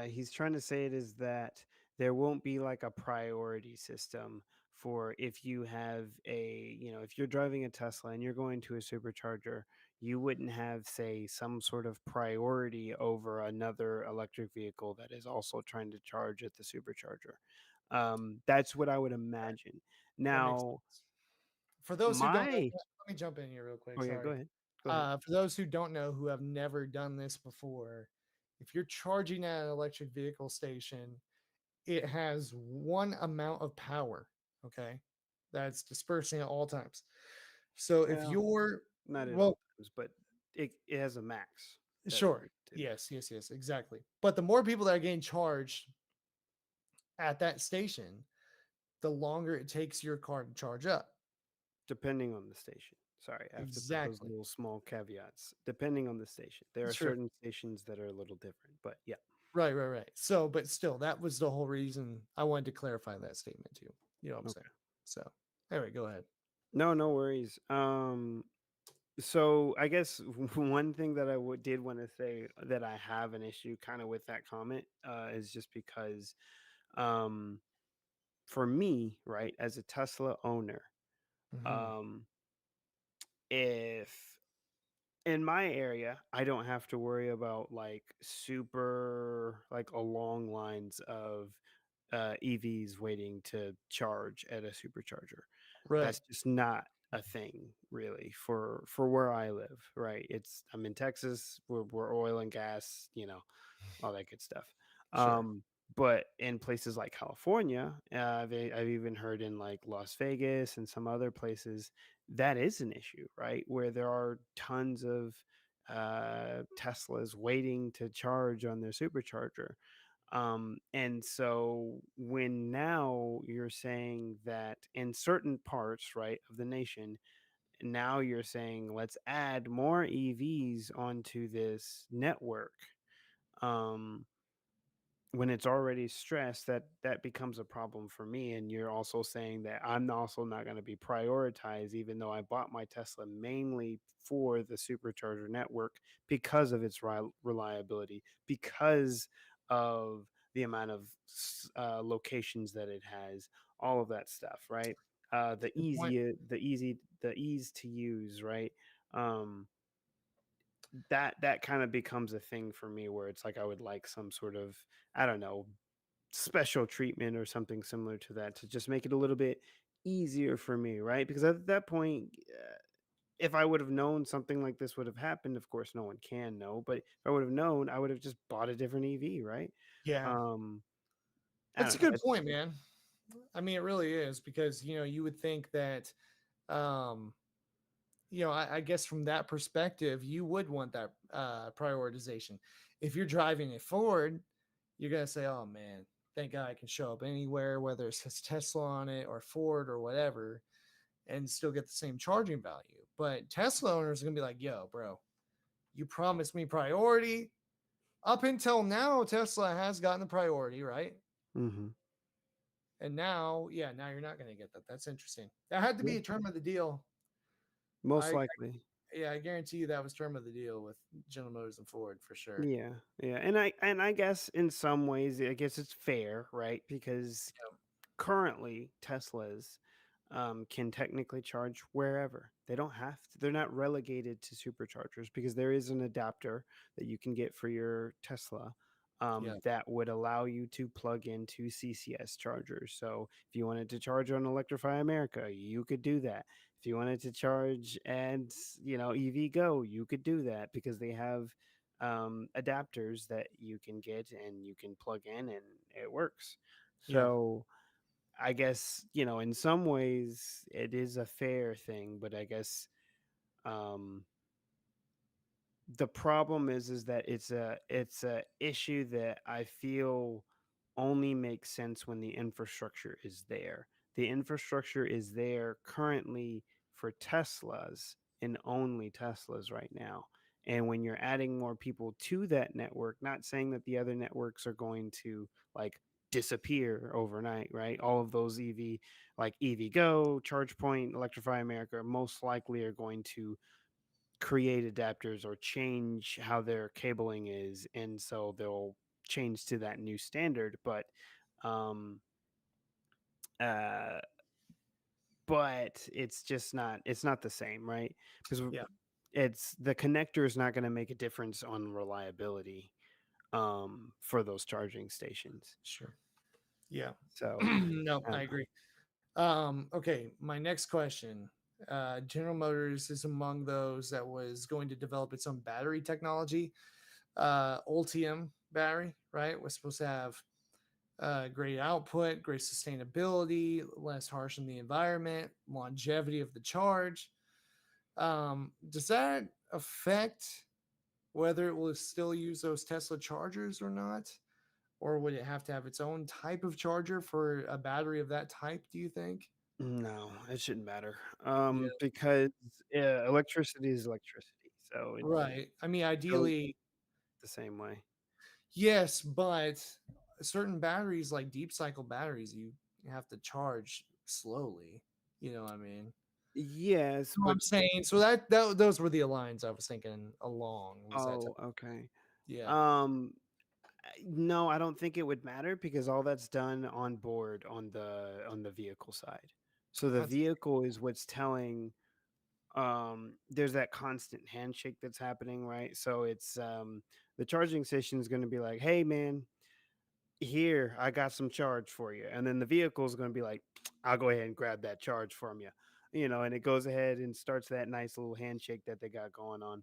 he's trying to say it is that there won't be like a priority system for if you have a, if you're driving a Tesla and you're going to a supercharger, you wouldn't have, say, some sort of priority over another electric vehicle that is also trying to charge at the supercharger. That's what I would imagine. That makes Now, sense. For those who don't know, my let me jump in here real quick. oh yeah, go Sorry. ahead, go ahead. For those who don't know, who have never done this before, if you're charging at an electric vehicle station, it has one amount of power. Okay. That's dispersing at all times. So if Well, you're, not at well, all times, but it has a max that it sure. to Yes, yes, yes, exactly. But the more people that are getting charged at that station, the longer it takes your car to charge up. depending on the station. Sorry, I have to put those Exactly. little small caveats. Depending on the station. There are Sure. certain stations that are a little different, but yeah. Right, right, right. So, but still, that was the whole reason I wanted to clarify that statement too. You know what I'm saying? Okay. So, anyway, go ahead. No, no worries. So I guess one thing that I did want to say that I have an issue kind of with that comment is just because um for me, right, as a Tesla owner, Hmm. um if in my area, I don't have to worry about like super like a long lines of EVs waiting to charge at a supercharger. Right. That's just not a thing really for where I live, right? I'm in Texas, we're oil and gas, all that good stuff. Sure. But in places like California, I've even heard in like Las Vegas and some other places, that is an issue, right? Where there are tons of Teslas waiting to charge on their supercharger. And so when now you're saying that in certain parts, right, of the nation, now you're saying let's add more EVs onto this network. Um, when it's already stressed, that becomes a problem for me, and you're also saying that I'm also not going to be prioritized even though I bought my Tesla mainly for the supercharger network because of its reliability, because of the amount of locations that it has, all of that stuff, right? That's a good point. The ease to use, right? um that kind of becomes a thing for me where it's like I would like some sort of, I don't know, special treatment or something similar to that to just make it a little bit easier for me, right? Because at that point, if I would have known something like this would have happened, of course, no one can know, but if I would have known, I would have just bought a different EV, right? Yeah. Um, I That's don't a know. good point, man. I mean, it really is because, you would think that, um, I guess from that perspective, you would want that prioritization. If you're driving a Ford, you're going to say, oh man, thank God I can show up anywhere, whether it says Tesla on it or Ford or whatever, and still get the same charging value. But Tesla owners are going to be like, yo, bro, you promised me priority. Up until now, Tesla has gotten the priority, right? Hmm. And now, yeah, now you're not going to get that. That's interesting. That had to Yeah, be a term of the deal. most I likely. Yeah, I guarantee you that was term of the deal with General Motors and Ford for sure. Yeah, yeah, and I guess in some ways, I guess it's fair, right? Because Yeah. currently Teslas can technically charge wherever. They don't have to. They're not relegated to superchargers because there is an adapter that you can get for your Tesla Yeah. that would allow you to plug into CCS chargers. So if you wanted to charge on Electrify America, you could do that. If you wanted to charge and EV Go, you could do that because they have adapters that you can get and you can plug in and it works. Yeah. So I guess, in some ways it is a fair thing, but I guess um the problem is that it's a issue that I feel only makes sense when the infrastructure is there. The infrastructure is there currently for Teslas and only Teslas right now. And when you're adding more people to that network, not saying that the other networks are going to like disappear overnight, right? All of those EV, like EV Go, ChargePoint, Electrify America, most likely are going to create adapters or change how their cabling is, and so they'll change to that new standard. Um, uh, but it's just not. It's not the same, right? Because Yeah, it's the connector is not going to make a difference on reliability for those charging stations. sure. Yeah. So, No, I uh, agree. Okay, my next question. General Motors is among those that was going to develop its own battery technology. Ultium battery, right? Was supposed to have great output, great sustainability, less harsh on the environment, longevity of the charge. Does that affect whether it will still use those Tesla chargers or not? Or would it have to have its own type of charger for a battery of that type, do you think? no, it shouldn't matter Yeah. because electricity is electricity, so it Right. I mean, goes ideally, the same way. yes, but certain batteries, like deep cycle batteries, you have to charge slowly. You know what I mean? Yes, So but I'm saying, so that those were the lines I was thinking along was that type. oh, okay. Yeah. Um, no, I don't think it would matter because all that's done on board on the vehicle side. So the That's vehicle is what's telling there's that constant handshake that's happening, right? So it's the charging station is going to be like, "Hey man, here, I got some charge for you." And then the vehicle is going to be like, "I'll go ahead and grab that charge from you." You know, and it goes ahead and starts that nice little handshake that they got going on.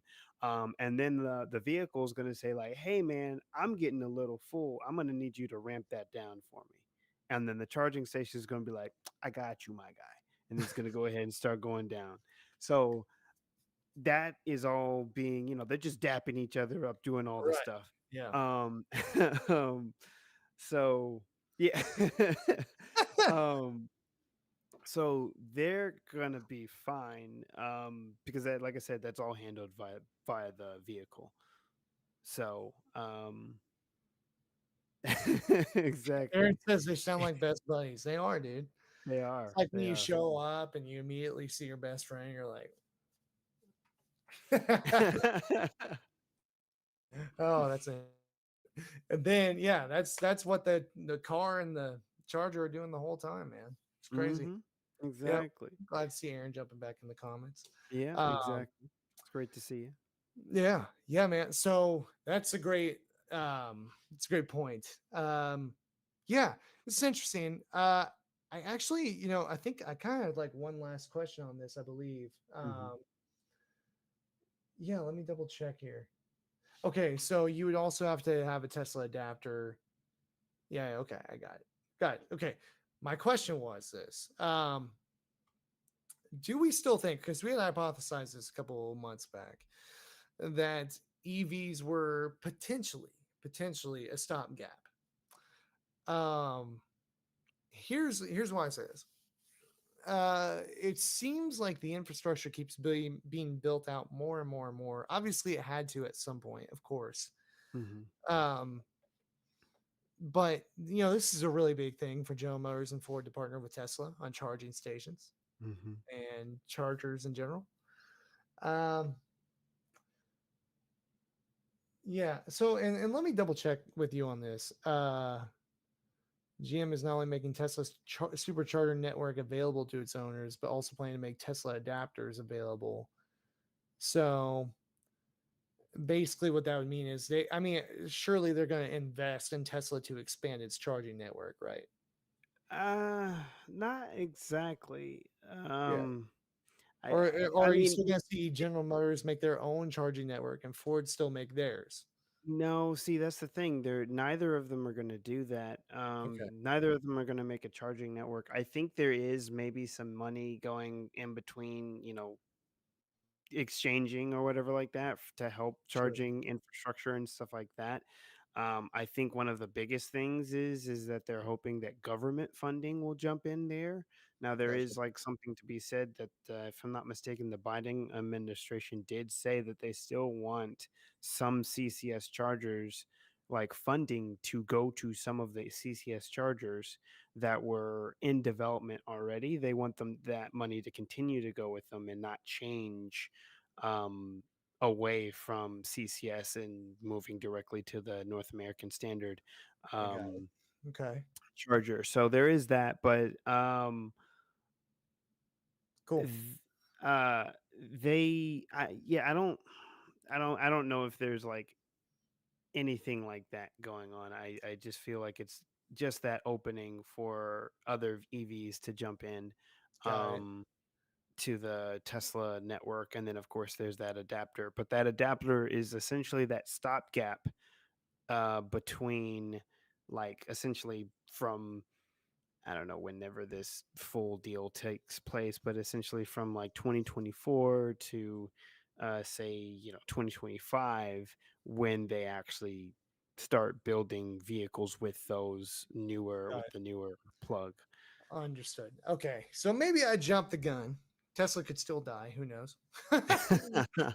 And then the vehicle is going to say like, "Hey man, I'm getting a little full. I'm going to need you to ramp that down for me." And then the charging station is going to be like, "I got you, my guy." And it's going to go ahead and start going down. So that is all being, they're just dapping each other up, doing all the right. stuff. Yeah. Um, um, so yeah. um, so they're gonna be fine. Because that, like I said, that's all handled via the vehicle. So exactly. Aaron says they sound like best buddies. They are, dude. They It's are. like when They you are. show up and you immediately see your best friend, you're like, oh, that's it. And then yeah, that's what the car and the charger are doing the whole time, man. It's crazy. hmm Yep. Exactly. Glad to see Aaron jumping back in the comments. Yeah, Um, exactly. It's great to see you. yeah, yeah, man. So that's it's a great point. Yeah, it's interesting. I actually, I think I kind of had like one last question on this, I believe. hmm Yeah, let me double check here. Okay, so you would also have to have a Tesla adapter. Yeah, okay, I got it. Got it. Okay. My question was this. Do we still think, because we had hypothesized this a couple of months back, that EVs were potentially a stopgap? Um, here's why I say this. It seems like the infrastructure keeps being built out more and more and more. Obviously, it had to at some point, of course. hmm Um, but this is a really big thing for General Motors and Ford to partner with Tesla on charging stations hmm and chargers in general. Um, yeah. So, and let me double check with you on this. GM is not only making Tesla's supercharger network available to its owners, but also planning to make Tesla adapters available. So basically, what that would mean is I mean, surely they're going to invest in Tesla to expand its charging network, right? Not exactly. Yeah. I Or I are you mean, still going to see General Motors make their own charging network and Ford still make theirs? no, see, that's the thing. They're neither of them are going to do that. Okay, Neither of them are going to make a charging network. I think there is maybe some money going in between, exchanging or whatever like that to help sure. charging infrastructure and stuff like that. I think one of the biggest things is that they're hoping that government funding will jump in there. Now there Gotcha. is like something to be said that if I'm not mistaken, the Biden administration did say that they still want some CCS chargers like funding to go to some of the CCS chargers that were in development already. They want them that money to continue to go with them and not change um, away from CCS and moving directly to the North American standard I got it. um, Okay, charger. So there is that, but cool. th- uh, yeah, I don't know if there's like anything like that going on. I just feel like it's just that opening for other EVs to jump in Got it. um, to the Tesla network. And then, of course, there's that adapter. But that adapter is essentially that stopgap between, like, essentially from I don't know whenever this full deal takes place, but essentially from like 2024 to say 2025 when they actually start building vehicles with Got the newer plug. it. Understood. Okay, so maybe I jumped the gun. Tesla could still die. Who knows? I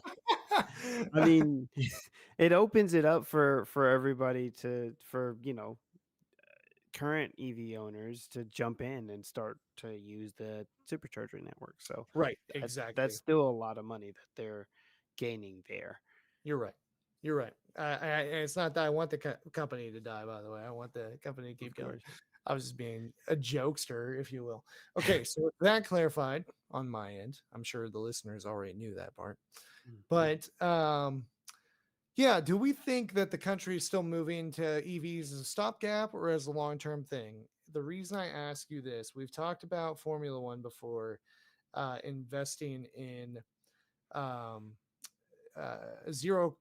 mean, it opens it up for everybody for current EV owners to jump in and start to use the supercharger network. So Right. that's Exactly. still a lot of money that they're gaining there. You're right. You're right. It's not that I want the company to die, by the way. I want the company to keep Of going. course. I was just being a jokester, if you will. Okay, so with that clarified on my end, I'm sure the listeners already knew that part. Mhm. But yeah, do we think that the country is still moving to EVs as a stopgap or as a long term thing? The reason I ask you this, we've talked about Formula One before, investing in um, zero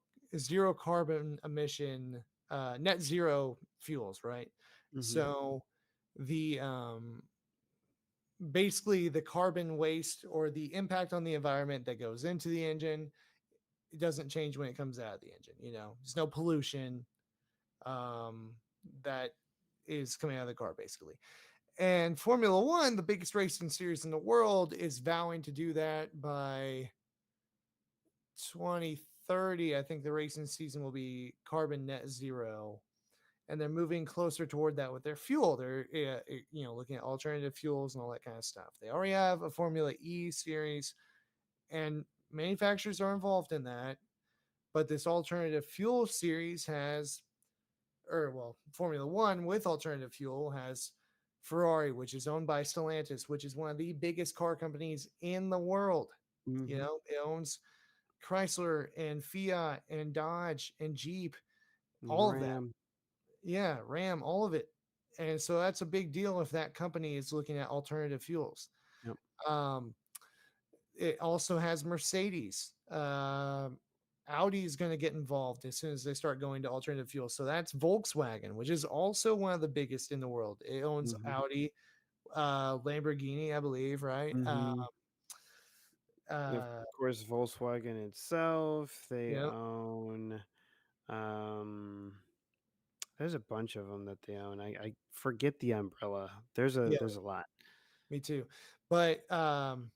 carbon emission, net zero fuels, right? Mhm. So the basically the carbon waste or the impact on the environment that goes into the engine, it doesn't change when it comes out of the engine. There's no pollution that is coming out of the car, basically. And Formula One, the biggest racing series in the world, is vowing to do that by 2030. I think the racing season will be carbon net zero. And they're moving closer toward that with their fuel. They're looking at alternative fuels and all that kind of stuff. They already have a Formula E series, and manufacturers are involved in that. But this alternative fuel series has, or well, Formula One with alternative fuel has Ferrari, which is owned by Stellantis, which is one of the biggest car companies in the world. Mhm. It owns Chrysler and Fiat and Dodge and Jeep, And all of that. Ram. Yeah, Ram, all of it. And so that's a big deal if that company is looking at alternative fuels. Yep. Um, it also has Mercedes. Audi is going to get involved as soon as they start going to alternative fuels. So that's Volkswagen, which is also one of the biggest in the world. It owns Mhm. Audi, Lamborghini, I believe, right? Mhm. Of Uh, course, Volkswagen itself, they yeah, own um there's a bunch of them that they own. I forget the umbrella. yeah, There's a lot. me too. But and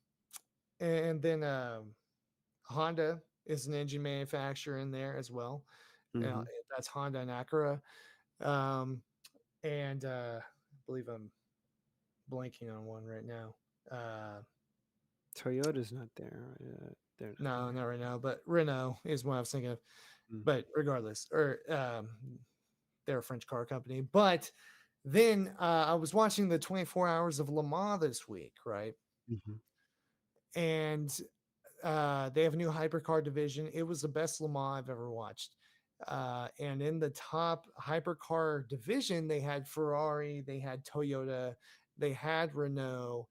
then Honda is an engine manufacturer in there as well. Mhm. That's Honda and Acura. Um, and I believe I'm blanking on one right now. Uh, Toyota's not there. They're not no, there. not right now, but Renault is what I was thinking of. Mhm. But regardless, or they're a French car company. But then I was watching the 24 Hours of Le Mans this week, right? Mhm. And they have a new hypercar division. It was the best Le Mans I've ever watched. And in the top hypercar division, they had Ferrari, they had Toyota, they had Renault,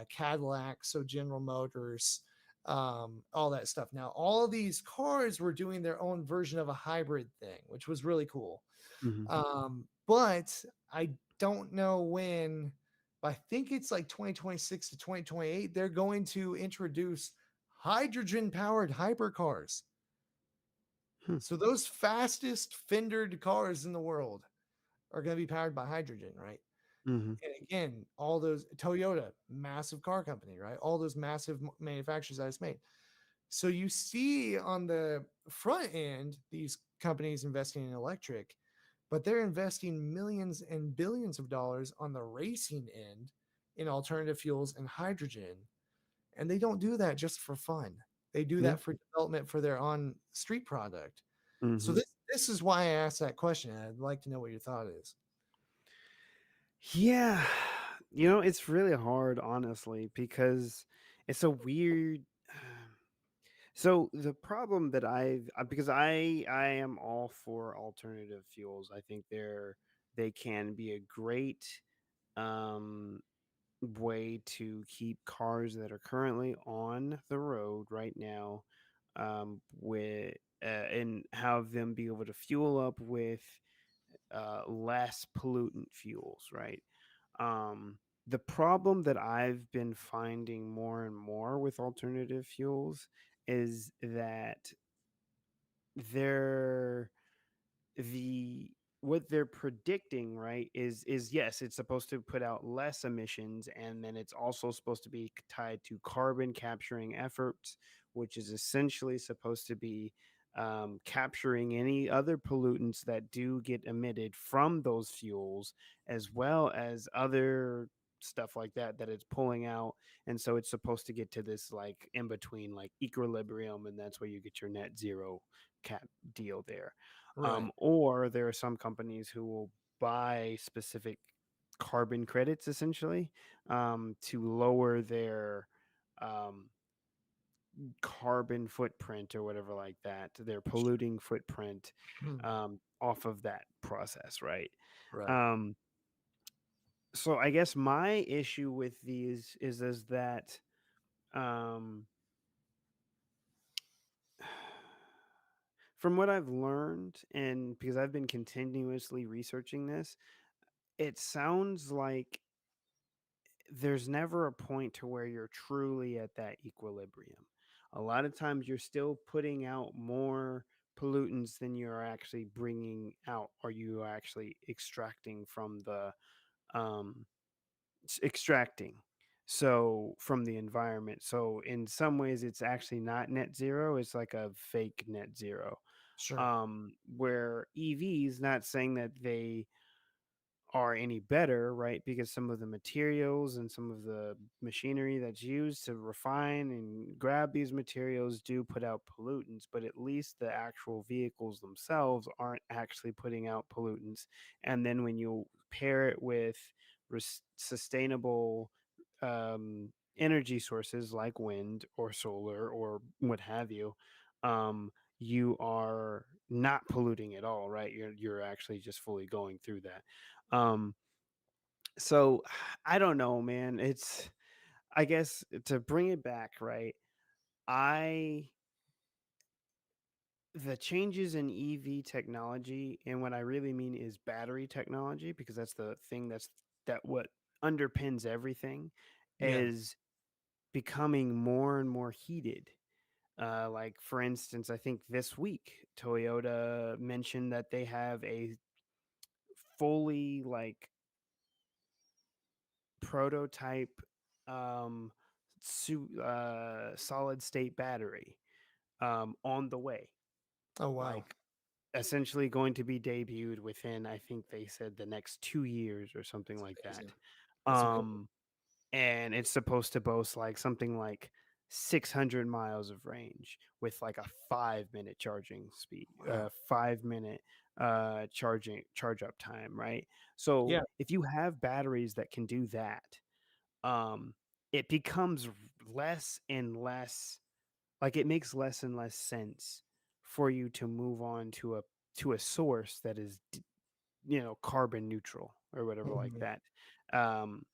Cadillac, so General Motors, all that stuff. Now, all of these cars were doing their own version of a hybrid thing, which was really cool. Mhm. But I don't know when, but I think it's like 2026 to 2028. They're going to introduce hydrogen powered hypercars. Hmm. So those fastest fendered cars in the world are going to be powered by hydrogen, right? Mhm. And again, all those Toyota, massive car company, right? All those massive manufacturers I just made. So you see on the front end, these companies investing in electric, but they're investing millions and billions of dollars on the racing end in alternative fuels and hydrogen. And they don't do that just for fun. They do Yeah. that for development for their on street product. So Hmm. this is why I asked that question. I'd like to know what your thought is. Yeah. It's really hard, honestly, because it's a weird. So the problem that because I am all for alternative fuels. I think they can be a great um way to keep cars that are currently on the road right now, with and have them be able to fuel up with less pollutant fuels, right? The problem that I've been finding more and more with alternative fuels is that they're the what they're predicting, right, is yes, it's supposed to put out less emissions, and then it's also supposed to be tied to carbon capturing efforts, which is essentially supposed to be capturing any other pollutants that do get emitted from those fuels, as well as other stuff like that it's pulling out. And so it's supposed to get to this like in between like equilibrium, and that's where you get your net zero cap deal there. Right. Or there are some companies who will buy specific carbon credits essentially, to lower their um, carbon footprint or whatever like that, their polluting footprint, off of that process, right? Right. Um, so I guess my issue with these is that um, from what I've learned, and because I've been continuously researching this, it sounds like there's never a point to where you're truly at that equilibrium. A lot of times you're still putting out more pollutants than you're actually bringing out, or you are actually extracting from the um extracting so from the environment. So in some ways it's actually not net zero, it's like a fake net zero. Sure. Where EVs, not saying that they are any better, right? Because some of the materials and some of the machinery that's used to refine and grab these materials do put out pollutants, but at least the actual vehicles themselves aren't actually putting out pollutants. And then when you pair it with sustainable energy sources like wind or solar or what have you, um, you are not polluting at all, right? You're actually just fully going through that. Um, so I don't know, man. It's I guess to bring it back, right? I The changes in EV technology, and what I really mean is battery technology, because that's the thing that what underpins everything, Yeah. is becoming more and more heated. Like for instance, I think this week Toyota mentioned that they have a fully like prototype um, solid state battery on the way. Oh wow. Like essentially going to be debuted within, I think they said, the next 2 years or something That's like that. amazing. That's amazing. Um, and it's supposed to boast like something like 600 miles of range with like a 5 minute charging speed, Wow. 5 minute charge up time, right? Yeah. So if you have batteries that can do that, um, it becomes less and less, like it makes less and less sense for you to move on to a source that is carbon neutral or whatever like Mhm. that. Um,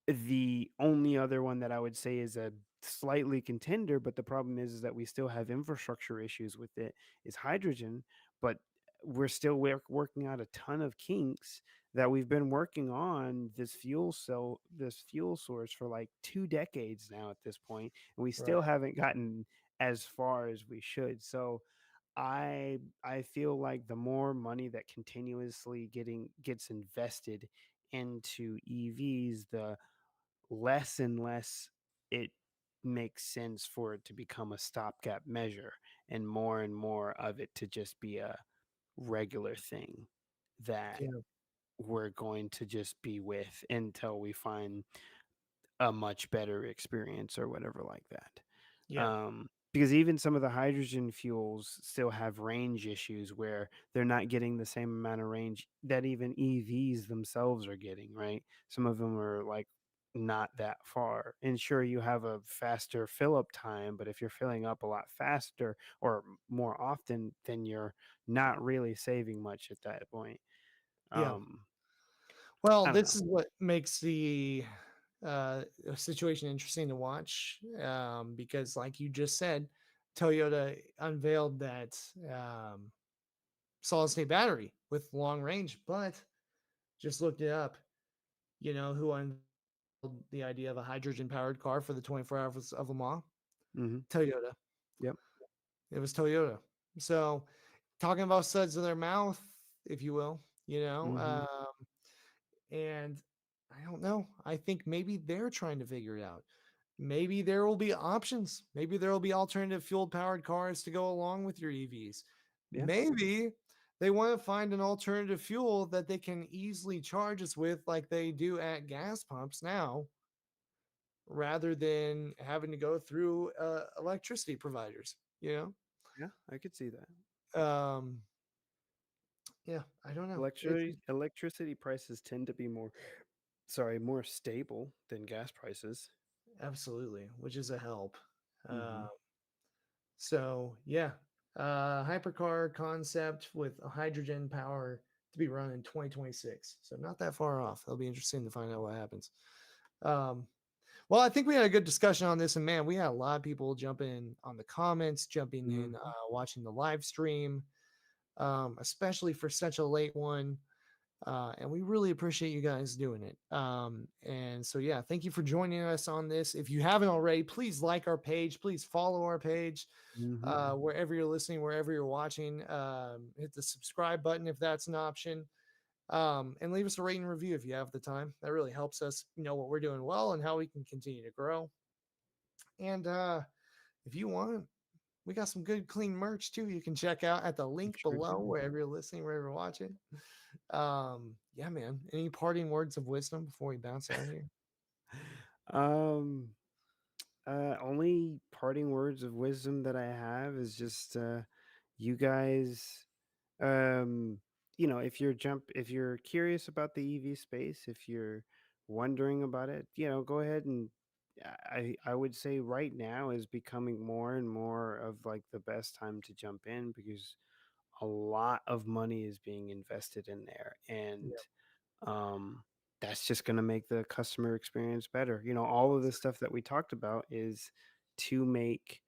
the only other one that I would say is a slightly contender, but the problem is that we still have infrastructure issues with it, is hydrogen. But we're still working out a ton of kinks that we've been working on this fuel source for like 2 decades now at this point, and we Right. still haven't gotten as far as we should. So I feel like the more money that continuously gets invested into EVs, the less and less it makes sense for it to become a stopgap measure, and more of it to just be a regular thing. that Yeah. we're going to just be with until we find a much better experience or whatever like that. Yeah. Because even some of the hydrogen fuels still have range issues where they're not getting the same amount of range that even EVs themselves are getting, right? Some of them are like not that far. And sure, you have a faster fill up time, but if you're filling up a lot faster or more often, then you're not really saving much at that point. Yeah. Um, Well, I don't know. this is what makes the situation interesting to watch, because, like you just said, Toyota unveiled that solid state battery with long range, but just looked it up. You know who unveiled the idea of a hydrogen powered car for the 24 hours of Le Mans? Hmm. Toyota. Yep. It was Toyota. So, talking about suds in their mouth, if you will, you know, Hmm. and I don't know. I think maybe they're trying to figure it out. Maybe there will be options. Maybe there will be alternative fuel powered cars to go along with your EVs. Yeah. Maybe they want to find an alternative fuel that they can easily charge us with, like they do at gas pumps now, rather than having to go through electricity providers. You Yeah. I could see that. know, yeah, I don't know. It's Electricity prices tend to be more stable than gas prices. absolutely, which is a help. Uh, Hmm. So yeah, hypercar concept with a hydrogen power to be run in 2026. So not that far off. It'll be interesting to find out what happens. Um, well, I think we had a good discussion on this, and man, we had a lot of people jumping in on the comments, jumping in, Hmm. watching the live stream, especially for such a late one. And we really appreciate you guys doing it. And so, yeah, thank you for joining us on this. If you haven't already, please like our page, please follow our page, Hmm. wherever you're listening, wherever you're watching. Hit the subscribe button if that's an option. And leave us a rating review if you have the time. That really helps us know what we're doing well and how we can continue to grow. And if you want, we got some good, clean merch too. You can check out at the link Sure below, do. wherever you're listening, wherever you're watching. Yeah, man. Any parting words of wisdom before we bounce out of here? Um, Only parting words of wisdom that I have is just you guys, um, if you're curious about the EV space, if you're wondering about it, go ahead and I would say right now is becoming more and more of like the best time to jump in because a lot of money is being invested in there, and Yeah, um, that's just going to make the customer experience better. All of the stuff that we talked about is to make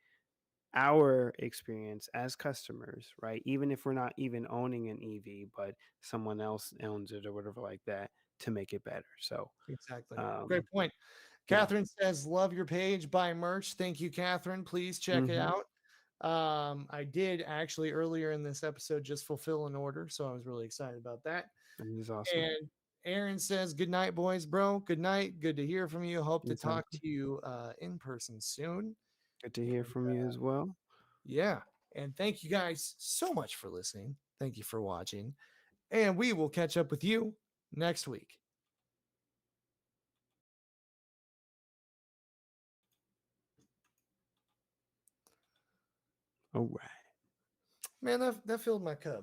our experience as customers, right? Even if we're not even owning an EV, but someone else owns it or whatever like that, to make it better. So, exactly. Great um, point. yeah. Catherine says, love your page, buy merch. Thank you, Catherine. Please check it Hmm. out. I did actually earlier in this episode just fulfill an order, so I was really excited about that. It is awesome. And Aaron says, good night, boys, bro. Good night. Good to hear from you. Hope to talk Exactly. to you in person soon. Good to hear And from you as well. yeah, and thank you guys so much for listening. Thank you for watching. And we will catch up with you next week. All right. Man, that filled my cup.